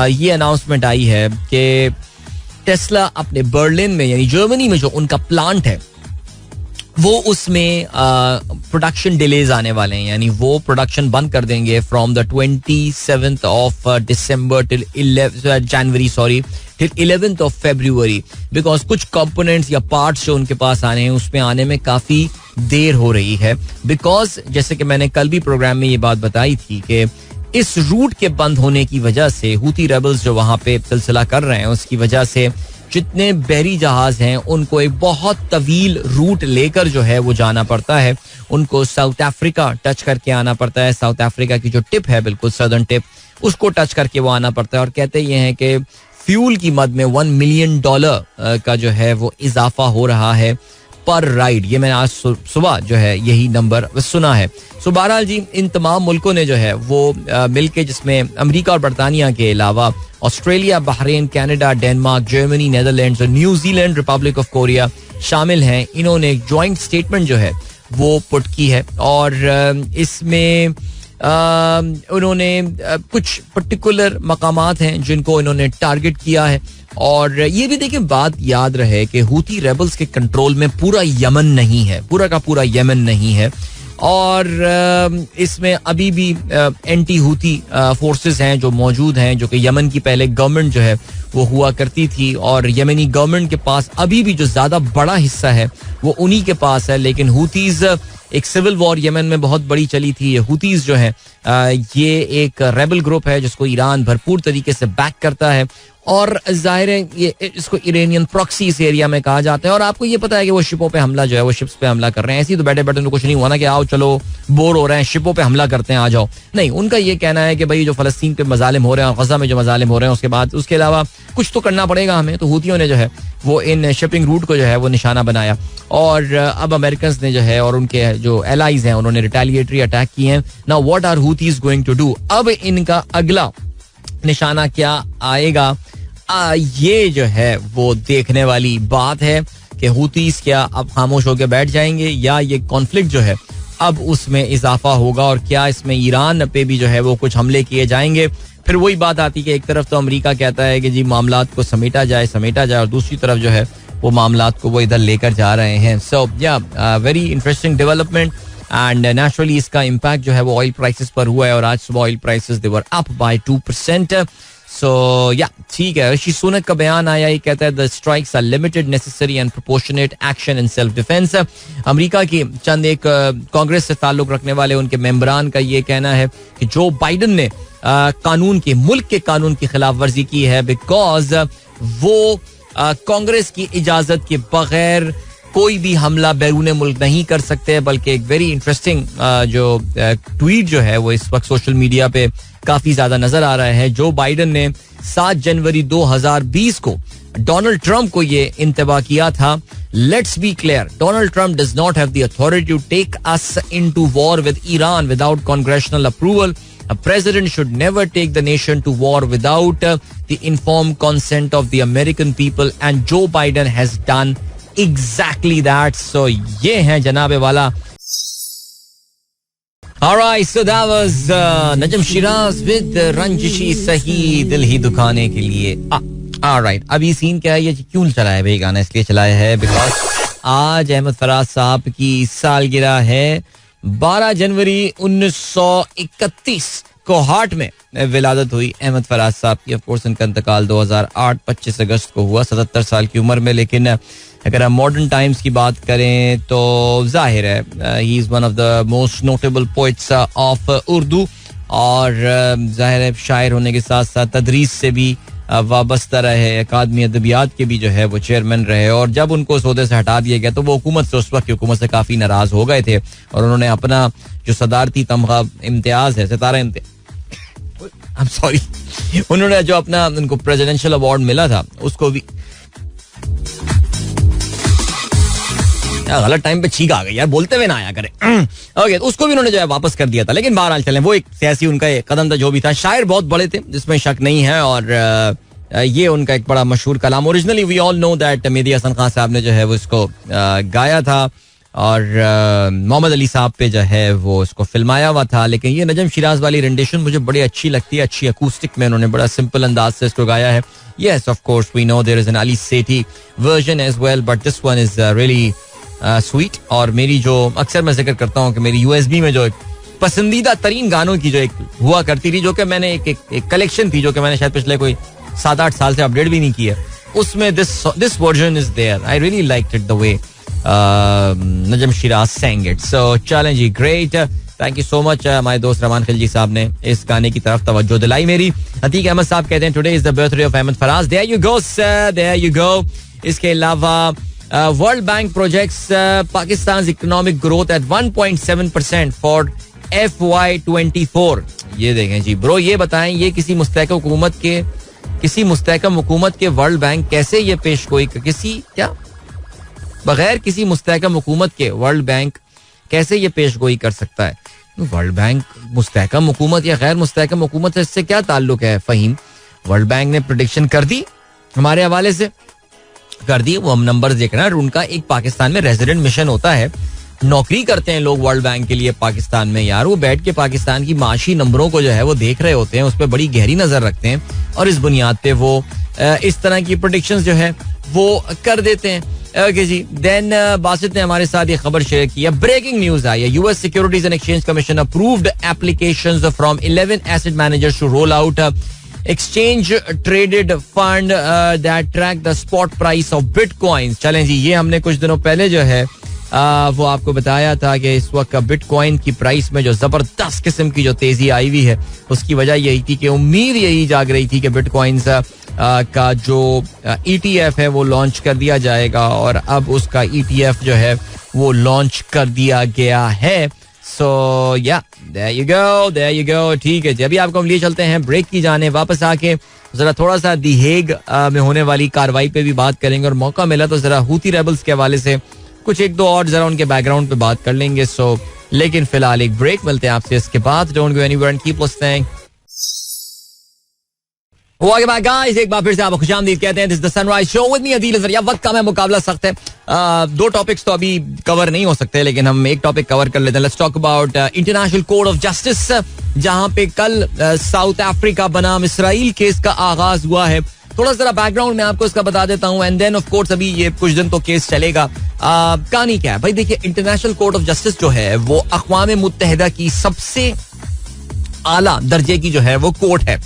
ये अनाउंसमेंट आई है कि टेस्ला अपने बर्लिन में, यानी जर्मनी में जो उनका प्लांट है, वो उसमें प्रोडक्शन डिलेज आने वाले हैं. यानी वो प्रोडक्शन बंद कर देंगे from the 27th of December till January till 11th of February, because कुछ कंपोनेंट्स या पार्ट्स जो उनके पास आने हैं उसमें आने में काफी देर हो रही है. बिकॉज जैसे कि मैंने कल भी प्रोग्राम में ये बात बताई थी कि इस रूट के बंद होने की वजह से हूथी रेबल्स जो वहां पे सिलसिला कर रहे हैं, उसकी वजह से जितने बहरी जहाज हैं उनको एक बहुत तवील रूट लेकर जो है वो जाना पड़ता है. उनको साउथ अफ्रीका टच करके आना पड़ता है. साउथ अफ्रीका की जो टिप है, बिल्कुल सदर्न टिप, उसको टच करके वो आना पड़ता है. और कहते ये हैं कि फ्यूल की मद में $1 मिलियन का जो है वो इजाफा हो रहा है पर राइड. ये मैंने आज सुबह जो है यही नंबर सुना है. सो बहरहाल जी, इन तमाम मुल्कों ने जो है वो मिलके, जिसमें अमेरिका और बरतानिया के अलावा Australia, Bahrain, Canada, Denmark, Germany, Netherlands और न्यूजीलैंड, रिपब्लिक ऑफ कोरिया शामिल हैं. इन्होंने एक जॉइंट स्टेटमेंट जो है वो पुट की है. और इसमें उन्होंने कुछ पर्टिकुलर मकामात हैं जिनको इन्होंने टारगेट किया है. और ये भी देखिए, बात याद रहे कि हूथी रेबल्स के कंट्रोल में पूरा यमन नहीं है, पूरा का पूरा यमन नहीं है. और इसमें अभी भी एंटी हूथी फोर्सेस हैं जो मौजूद हैं, जो कि यमन की पहले गवर्नमेंट जो है वो हुआ करती थी. और यमनी गवर्नमेंट के पास अभी भी जो ज्यादा बड़ा हिस्सा है वो उन्हीं के पास है. लेकिन हूथीज, एक सिविल वॉर यमन में बहुत बड़ी चली थी. हूथीज जो है ये एक रेबल ग्रुप है जिसको ईरान भरपूर तरीके से बैक करता है. और जाहिर है ये इसको इरानियन प्रॉक्सी इस एरिया में कहा जाता है. और आपको ये पता है कि वो शिपों पे हमला जो है वो शिप्स पे हमला कर रहे हैं. ऐसे ही तो बैठे बैठे कुछ नहीं हुआ ना कि आओ चलो बोर हो रहे हैं शिपों पे हमला करते हैं आ जाओ. नहीं, उनका ये कहना है कि भाई जो फलस्तीन पे मजालिम हो रहे हैं और गजा में जो मजालिम हो रहे हैं उसके बाद उसके अलावा कुछ तो करना पड़ेगा हमें. तो हूतियों ने जो है वो इन शिपिंग रूट को जो है वो निशाना बनाया और अब अमेरिकन ने जो है और उनके जो एलाइज हैं उन्होंने रिटेलिएटरी अटैक किए हैं. Now what are Houthis going to do? अब इनका अगला निशाना क्या आएगा? ये जो है वो देखने वाली बात है कि हूतीस क्या अब खामोश होकर बैठ जाएंगे या ये कॉन्फ्लिक्ट जो है अब उसमें इजाफा होगा और क्या इसमें ईरान पे भी जो है वो कुछ हमले किए जाएंगे. फिर वही बात आती है कि एक तरफ तो अमेरिका कहता है कि जी मामलात को समेटा जाए और दूसरी तरफ जो है वो मामलात को वो इधर लेकर जा रहे हैं. सो या very interesting development and naturally इसका इम्पैक्ट जो है वो ऑयल प्राइसेस पर हुआ है और आज सुबह oil prices they were up by 2%. सो या ठीक है. ऋषि सुनक का बयान आया, ये कहता है the strikes are limited, necessary and proportionate action in self defence. अमेरिका की चंद एक कांग्रेस से ताल्लुक रखने वाले उनके मेंबरान का ये कहना है कि जो बाइडन ने मुल्क के कानून की खिलाफ वर्जी की है बिकॉज वो कांग्रेस की इजाजत के बगैर कोई भी हमला बैरून मुल्क नहीं कर सकते. बल्कि एक वेरी इंटरेस्टिंग जो ट्वीट जो है वो इस वक्त सोशल मीडिया पे काफी ज्यादा नजर आ रहा है. जो बाइडन ने 7 जनवरी 2020 को डोनाल्ड ट्रंप को ये इंतबा किया था, let's be clear, Donald Trump does not have the authority to take us into war with Iran without congressional approval. A president should never take the nation to war without the informed consent of the American people, and Joe Biden has done exactly that. So ये है जनाबे वाला. Alright, so that was Najm Shiraz with रंजिशी सही दिल ही दुखाने के लिए. Alright, अब ये सीन क्या है, ये क्यों चला है भाई गाना? इसलिए चलाया है बिकॉज आज अहमद फराज साहब की सालगिरह है. 12 जनवरी 1931 को हार्ट में विलादत हुई अहमद फराज साहब की. ऑफ कोर्स इनका इंतकाल 2008 25 अगस्त को हुआ 77 साल की उम्र में. लेकिन अगर हम मॉडर्न टाइम्स की बात करें तो जाहिर है he is one of the most notable poets of Urdu और जाहिर है शायर होने के साथ साथ तदरीस से भी वाबस्ता रहे, अकादमी अदबियात के भी जो है वो चेयरमैन रहे. और जब उनको उस ओहदे से हटा दिया गया तो वो हुकूमत से, उस वक्त की हुकूमत से काफ़ी नाराज़ हो गए थे और उन्होंने अपना जो सदारती तमगा इम्तियाज़ है, सितारा इम्तियाज़, सॉरी, उन्होंने जो अपना उनको प्रेसिडेंशियल अवार्ड मिला था उसको भी गलत टाइम पे छींक आ गई यार, बोलते हुए ना आया करे. ओके, तो उसको भी उन्होंने जो है वापस कर दिया था. लेकिन बहरहाल चलें, वो एक सियासी उनका एक कदम था जो भी था. शायर बहुत बड़े थे जिसमें शक नहीं है और ये उनका एक बड़ा मशहूर कलाम. Originally we all know that Mehdi Hassan Khan साहब ने जो है वो इसको गाया था और मोहम्मद अली साहब पे जो है वो इसको फिल्माया हुआ था. लेकिन ये नजम शिराज वाली रेंडिशन मुझे बड़ी अच्छी लगती है. अच्छी अकूस्टिक में उन्होंने बड़ा सिंपल अंदाज से इसको गाया है. Yes, of course, we know there is an Ali Sethi version as well, but this one is really sweet. और मेरी जो अक्सर मैं जिक्र करता हूँ कि मेरी USB में जो एक पसंदीदा तरीन गानों की जो एक हुआ करती थी, जो कि मैंने एक कलेक्शन थी जो कि मैंने शायद पिछले कोई 7-8 साल से अपडेट भी नहीं किया, उसमें this version is there. I really liked it the way Najam Siraj sang it. So चलें जी, great. Thank you so much. हमारे दोस्त रहमान खिलजी साहब ने इस गाने की तरफ तवज्जो दिलाई मेरी. अतीक अहमद साहब कहते हैं today is the birthday of Ahmad Faraz. There you go sir, there you go. इसके अलावा world bank projects Pakistan economic growth at 1.7% for FY24. ये देखें जी ब्रो, ये बताएं ये किसी मुस्तहकम हुकूमत के वर्ल्ड बैंक कैसे ये पेशगोई, बगैर किसी मुस्तहकम हुकूमत के वर्ल्ड बैंक कैसे ये पेशगोई कर सकता है? वर्ल्ड बैंक मुस्तहकम हुकूमत या गैर मुस्तहकम हुकूमत से इससे क्या ताल्लुक है फहीम? वर्ल्ड बैंक ने प्रेडिक्शन कर दी, हमारे हवाले से कर दी, वो हम नंबर देख रहे हैं. उनका एक पाकिस्तान में रेजिडेंट मिशन होता है, नौकरी करते हैं लोग वर्ल्ड बैंक के लिए पाकिस्तान में यार. वो बैठ के पाकिस्तान की माशी नंबरों को जो है वो देख रहे होते हैं, उस पर बड़ी गहरी नजर रखते हैं और इस बुनियाद पे वो इस तरह की प्रेडिक्शंस जो है वो कर देते हैं. ओके जी, देन बासित ने हमारे साथ ये खबर शेयर की है. ब्रेकिंग न्यूज आई है. US securities and exchange commission approved applications from 11 asset managers to roll out exchange traded fund that track the spot price of bitcoin. चलें जी, ये हमने कुछ दिनों पहले जो है वो आपको बताया था कि इस वक्त बिटकॉइन की प्राइस में जो जबरदस्त किस्म की जो तेजी आई हुई है उसकी वजह यही थी कि उम्मीद यही जाग रही थी कि बिटकॉइन का जो ETF है वो लॉन्च कर दिया जाएगा और अब उसका ETF जो है वो लॉन्च कर दिया गया है. सो या there you go. ठीक है जी, अभी आपको हम लिए चलते हैं ब्रेक की जाने. वापस आके जरा थोड़ा सा दी हेग में होने वाली कार्रवाई पे भी बात करेंगे और मौका मिला तो जरा हूती रेबल्स के हवाले से कुछ एक दो और जरा उनके बैकग्राउंड पे बात कर लेंगे. सो लेकिन फिलहाल एक ब्रेक, मिलते हैं आपसे इसके बाद. Don't go anywhere and keep listening. Guys, एक बार फिर से आपको खुशामदीद कहते हैं. This the sunrise show with me Adeel Azhar. वक्त कम है, मुकाबला सख्त है. दो टॉपिक्स तो अभी कवर नहीं हो सकते, लेकिन हम एक टॉपिक कवर कर लेते हैं. Let's talk about international court of justice, जहां पे कल साउथ अफ्रीका बनाम इसराइल केस का आगाज हुआ है. थोड़ा सा बैकग्राउंड में आपको इसका बता देता हूँ एंड देन ऑफ कोर्स अभी ये कुछ दिन तो केस चलेगा. कहानी क्या है भाई, देखिए इंटरनेशनल कोर्ट ऑफ जस्टिस जो है वो अक़वाम मुत्तहिदा की सबसे आला दर्जे की जो है वो कोर्ट है.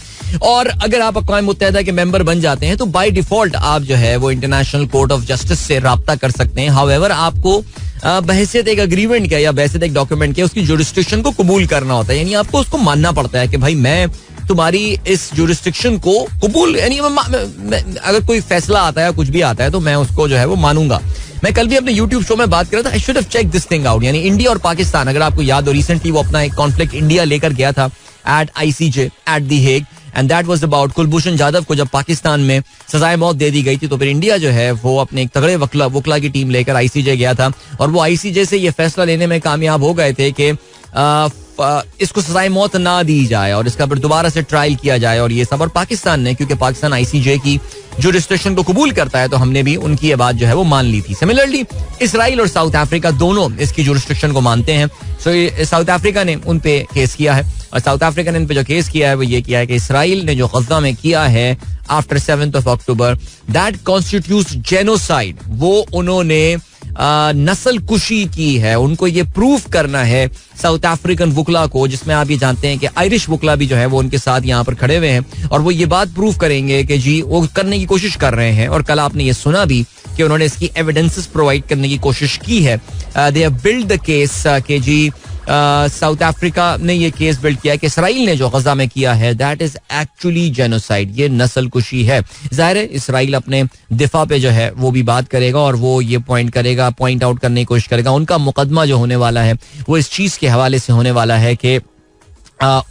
और अगर आप अक़वाम मुत्तहिदा के मेंबर बन जाते हैं तो बाय डिफॉल्ट आप जो है वो इंटरनेशनल कोर्ट ऑफ जस्टिस से राब्ता कर सकते हैं. हाउएवर आपको बहैसियत एक अग्रीमेंट के या बहैसियत एक डॉक्यूमेंट के उसकी जुरिस्डिक्शन को कबूल करना होता है. यानी आपको उसको मानना पड़ता है कि भाई मैं तुम्हारी इस जुरिस्डिक्शन को कबूल, यानी अगर कोई फैसला आता है कुछ भी आता है तो मैं उसको जो है वो मानूंगा. मैं कल भी अपने YouTube शो में बात कर रहा था. I should have check this thing out. यानी इंडिया और पाकिस्तान, अगर आपको याद हो, रिसेंटली वो अपना एक कॉन्फ्लिक्ट इंडिया लेकर गया था at ICJ at the Hague and that was about Kulbhushan Jadhav को जब पाकिस्तान में सजाए मौत दे दी गई थी तो फिर इंडिया जो है वो अपने एक तगड़े वकला की टीम लेकर ICJ गया था और वो ICJ से ये फैसला लेने में कामयाब हो गए थे कि इसको सजाए मौत ना दी जाए और इसका फिर दोबारा से ट्रायल किया जाए और ये सब. और पाकिस्तान ने, क्योंकि पाकिस्तान ICJ की जुरिस्डिक्शन को कबूल करता है, तो हमने भी उनकी ये बात जो है वो मान ली थी. सिमिलरली इसराइल और साउथ अफ्रीका दोनों इसकी जुरिस्डिक्शन को मानते हैं. सो साउथ अफ्रीका ने उन पे केस किया है और साउथ अफ्रीका ने इन पे जो केस किया है वो ये किया है कि इसराइल ने जो गज़ा में किया है after 7th of October that constitutes genocide. वो उन्होंने नस्ल कुशी की है. उनको ये प्रूफ करना है साउथ अफ्रीकन वकला को, जिसमें आप ये जानते हैं कि आयरिश वकला भी जो है वो उनके साथ यहाँ पर खड़े हुए हैं और वो ये बात प्रूफ करेंगे कि जी वो करने की कोशिश कर रहे हैं. और कल आपने ये सुना भी कि उन्होंने इसकी एविडेंसेस प्रोवाइड करने की कोशिश की है. They have build the case कि जी साउथ अफ्रीका ने ये केस बिल्ड किया है कि इसराइल ने जो गजा में किया है दैट इज एक्चुअली जेनोसाइड. ये नस्ल कुशी है. जाहिर है इसराइल अपने दिफा पे जो है वो भी बात करेगा और वो ये पॉइंट आउट करने की कोशिश करेगा. उनका मुकदमा जो होने वाला है वो इस चीज के हवाले से होने वाला है कि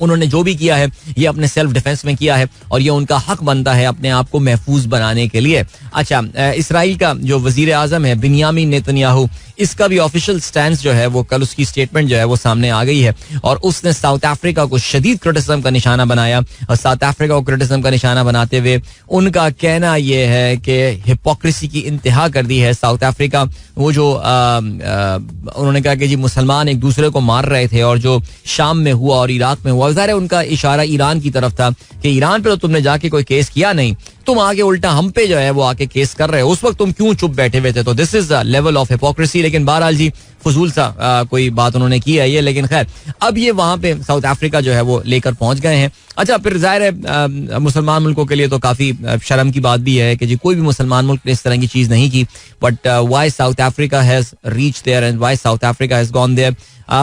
उन्होंने जो भी किया है ये अपने सेल्फ डिफेंस में किया है और ये उनका हक बनता है अपने आप को महफूज बनाने के लिए. अच्छा, इसराइल का जो वजीर आजम है बिन्यामिन नेतन्याहू, इसका भी ऑफिशियल स्टैंड जो है वो कल उसकी स्टेटमेंट जो है वो सामने आ गई है और उसने साउथ अफ्रीका को शदीद क्रिटिसिज्म का निशाना बनाया. और साउथ अफ्रीका को क्रिटिसिज्म का निशाना बनाते हुए उनका कहना यह है कि हिपोक्रेसी की इंतहा कर दी है साउथ अफ्रीका. वो जो उन्होंने कहा कि जी मुसलमान एक दूसरे को मार रहे थे और जो शाम में हुआ और इराक में हुआ, ज़ाहिर है उनका इशारा ईरान की तरफ था कि ईरान पे तो तुमने जाके कोई केस किया नहीं, तुम आगे उल्टा हम पे जो है वो आके केस कर रहे हो, उस वक्त तुम क्यों चुप बैठे हुए थे. तो this is level of hypocrisy. लेकिन बहरहाल जी फजूल सा कोई बात उन्होंने की है ये. लेकिन खैर अब ये वहां पे साउथ अफ्रीका जो है वो लेकर पहुंच गए हैं. अच्छा, फिर जाहिर है मुसलमान मुल्कों के लिए तो काफी शर्म की बात भी है कि जी कोई भी मुसलमान मुल्क ने इस तरह की चीज नहीं की. But why South Africa has reach there and why South Africa has gone there,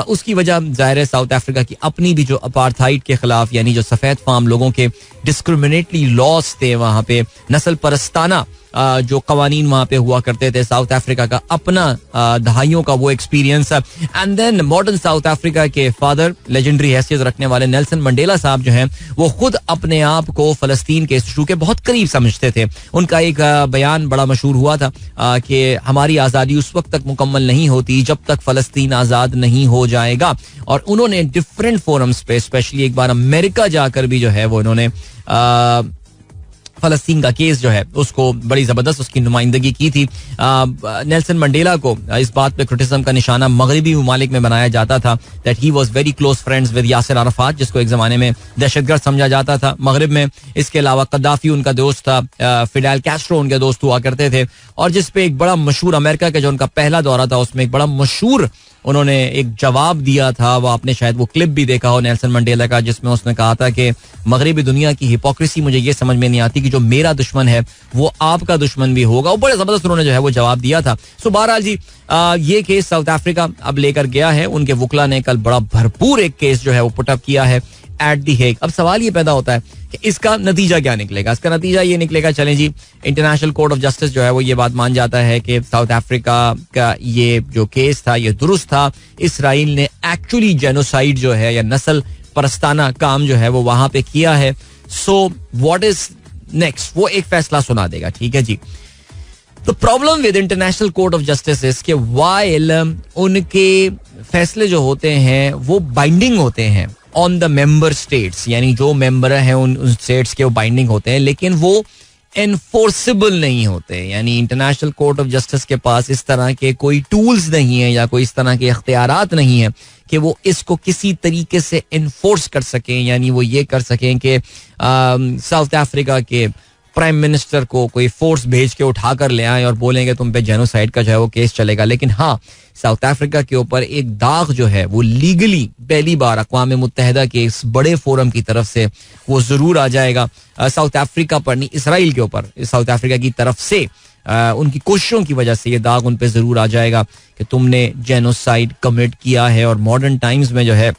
उसकी वजह जाहिर है साउथ अफ्रीका की अपनी भी जो अपार्थाइड के खिलाफ, यानी जो सफेद फार्म लोगों के डिस्क्रिमिनेटली लॉस थे वहां पे, नस्ल परस्ताना जो कवानीन वहां पे हुआ करते थे, साउथ अफ्रीका का अपना दहाइयों का वो experience. And then modern South Africa के फादर, लेजेंडरी हैसियत रखने वाले नेल्सन मंडेला साहब जो हैं वो खुद अपने आप को फलस्तीन के इशू के बहुत करीब समझते थे. उनका एक बयान बड़ा मशहूर हुआ था कि हमारी आज़ादी उस वक्त तक मुकम्मल नहीं होती जब तक फलस्तीन आज़ाद नहीं हो जाएगा. और उन्होंने डिफरेंट फोरम्स पे, स्पेशली एक बार अमेरिका जाकर भी जो है वो उन्होंने फलस्तीन का केस जो है उसको बड़ी जबरदस्त उसकी नुमाइंदगी की थी. नेल्सन मंडेला को इस बात पे क्रिटिसिज्म का निशाना मगरबी ममालिक में बनाया जाता था that he was very close friends with Yasser Arafat, जिसको एक जमाने में दहशतगर्द समझा जाता था मगरब में. इसके अलावा कद्दाफी उनका दोस्त था, फिडेल कैस्ट्रो उनके दोस्त हुआ करते थे. और जिसपे एक बड़ा मशहूर अमेरिका का जो उनका पहला दौरा था उसमें एक बड़ा मशहूर उन्होंने एक जवाब दिया था. वो आपने शायद वो क्लिप भी देखा हो नेल्सन मंडेला का, जिसमें उसने कहा था कि मगरबी दुनिया की हिपोक्रेसी मुझे ये समझ में नहीं आती कि जो मेरा दुश्मन है वो आपका दुश्मन भी होगा. वो बड़े जबरदस्त उन्होंने जो है वो जवाब दिया था. सो बहरहाल जी ये केस साउथ अफ्रीका अब लेकर गया है. उनके वकला ने कल बड़ा भरपूर एक केस जो है वो पुटअप किया है एट द हेग. अब सवाल ये पैदा होता है कि इसका नतीजा क्या निकलेगा. इसका नतीजा ये निकलेगा, चलें जी, इंटरनेशनल कोर्ट ऑफ जस्टिस जो है वो ये बात मान जाता है कि साउथ अफ्रीका का ये जो केस था ये दुरुस्त था. इसराइल ने एक्चुअली जेनोसाइड जो है या नस्ल परस्ताना काम जो है वो वहां पे किया है. सो व्हाट इज नेक्स्ट, वो एक फैसला सुना देगा. ठीक है जी. The problem with International Court of Justice is कि while उनके फैसले जो होते हैं वो बाइंडिंग होते हैं ऑन द मेंबर स्टेट्स, यानी जो मेंबर हैं उन स्टेट्स के वो बाइंडिंग होते हैं, लेकिन वो एनफोर्सेबल नहीं होते. यानी इंटरनेशनल कोर्ट ऑफ जस्टिस के पास इस तरह के कोई टूल्स नहीं है या कोई इस तरह के इख्तियारात नहीं है कि वो इसको किसी तरीके से इन्फोर्स कर सकें. यानी वो ये कर सकें कि साउथ अफ्रीका के प्राइम मिनिस्टर को कोई फोर्स भेज के उठा कर ले आए और बोलेंगे तुम पे जेनोसाइड का जो है वो केस चलेगा. लेकिन हाँ, साउथ अफ्रीका के ऊपर एक दाग जो है वो लीगली पहली बार अक़वाम मुत्तहिदा के इस बड़े फोरम की तरफ से वो जरूर आ जाएगा. साउथ अफ्रीका पर नहीं, इसराइल के ऊपर साउथ अफ्रीका की तरफ से उनकी कोशिशों की वजह से ये दाग उन पे जरूर आ जाएगा कि तुमने जेनोसाइड कमिट किया है. और मॉडर्न टाइम्स में जो है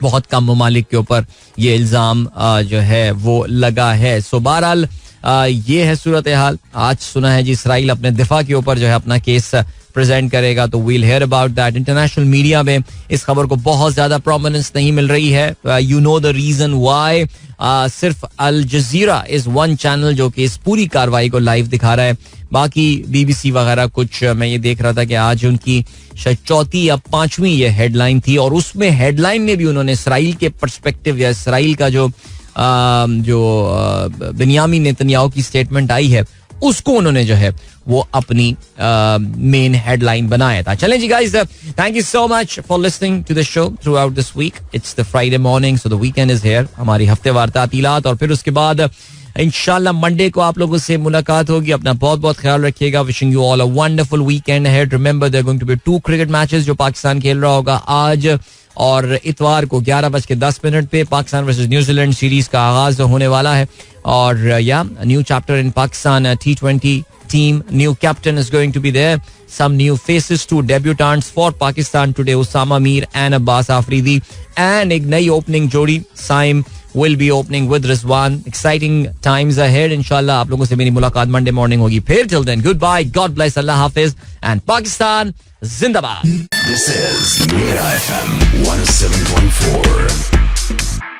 बहुत कम ममालिक के ऊपर ये इल्ज़ाम जो है वो लगा है. सो बहरहाल ये है सूरत हाल. आज सुना है जी इसराइल अपने दिफा के ऊपर जो है अपना केस प्रेजेंट करेगा, तो we'll hear about that. International media में इस खबर को बहुत ज्यादा प्रोमिनेंस नहीं मिल रही है. You know the reason why. सिर्फ Al Jazeera is one channel जो कि इस पूरी कार्रवाई को लाइव दिखा रहा है. बाकी BBC वगैरह कुछ, मैं ये देख रहा था कि आज उनकी शायद चौथी या पांचवी ये हेडलाइन थी, और उसमें हेडलाइन में भी उन्होंने इसराइल के पर्सपेक्टिव या इसराइल का जो बिन्यामीन नेतन्याहू की स्टेटमेंट आई है उसको उन्होंने जो है वो अपनी मेन हेडलाइन बनाया था. चलें जी guys, thank you so much for listening to the show throughout this week. It's the Friday morning, so the weekend is here. हमारी हफ्तेवार तातीलात और फिर उसके बाद इंशाल्लाह मंडे को आप लोगों से मुलाकात होगी. अपना बहुत बहुत ख्याल रखिएगा. Wishing you all a wonderful weekend ahead. Remember there going to be 2 cricket matches जो पाकिस्तान खेल रहा होगा आज और इतवार को 11:10 पे पाकिस्तान वर्सेस न्यूजीलैंड सीरीज का आगाज होने वाला है. और या new chapter in Pakistan T20 team, new captain is going to be there. Some new faces too, debutants for Pakistan today, Usama Mir and Abbas Afridi. And एक नई opening जोड़ी Saim will be opening with Rizwan. Exciting times ahead. इंशाल्लाह आप लोगों से मेरी मुलाकात Monday morning होगी. फिर till then, goodbye, God bless, Allah Hafiz and Pakistan Zindabad. This is Mira FM 107.4.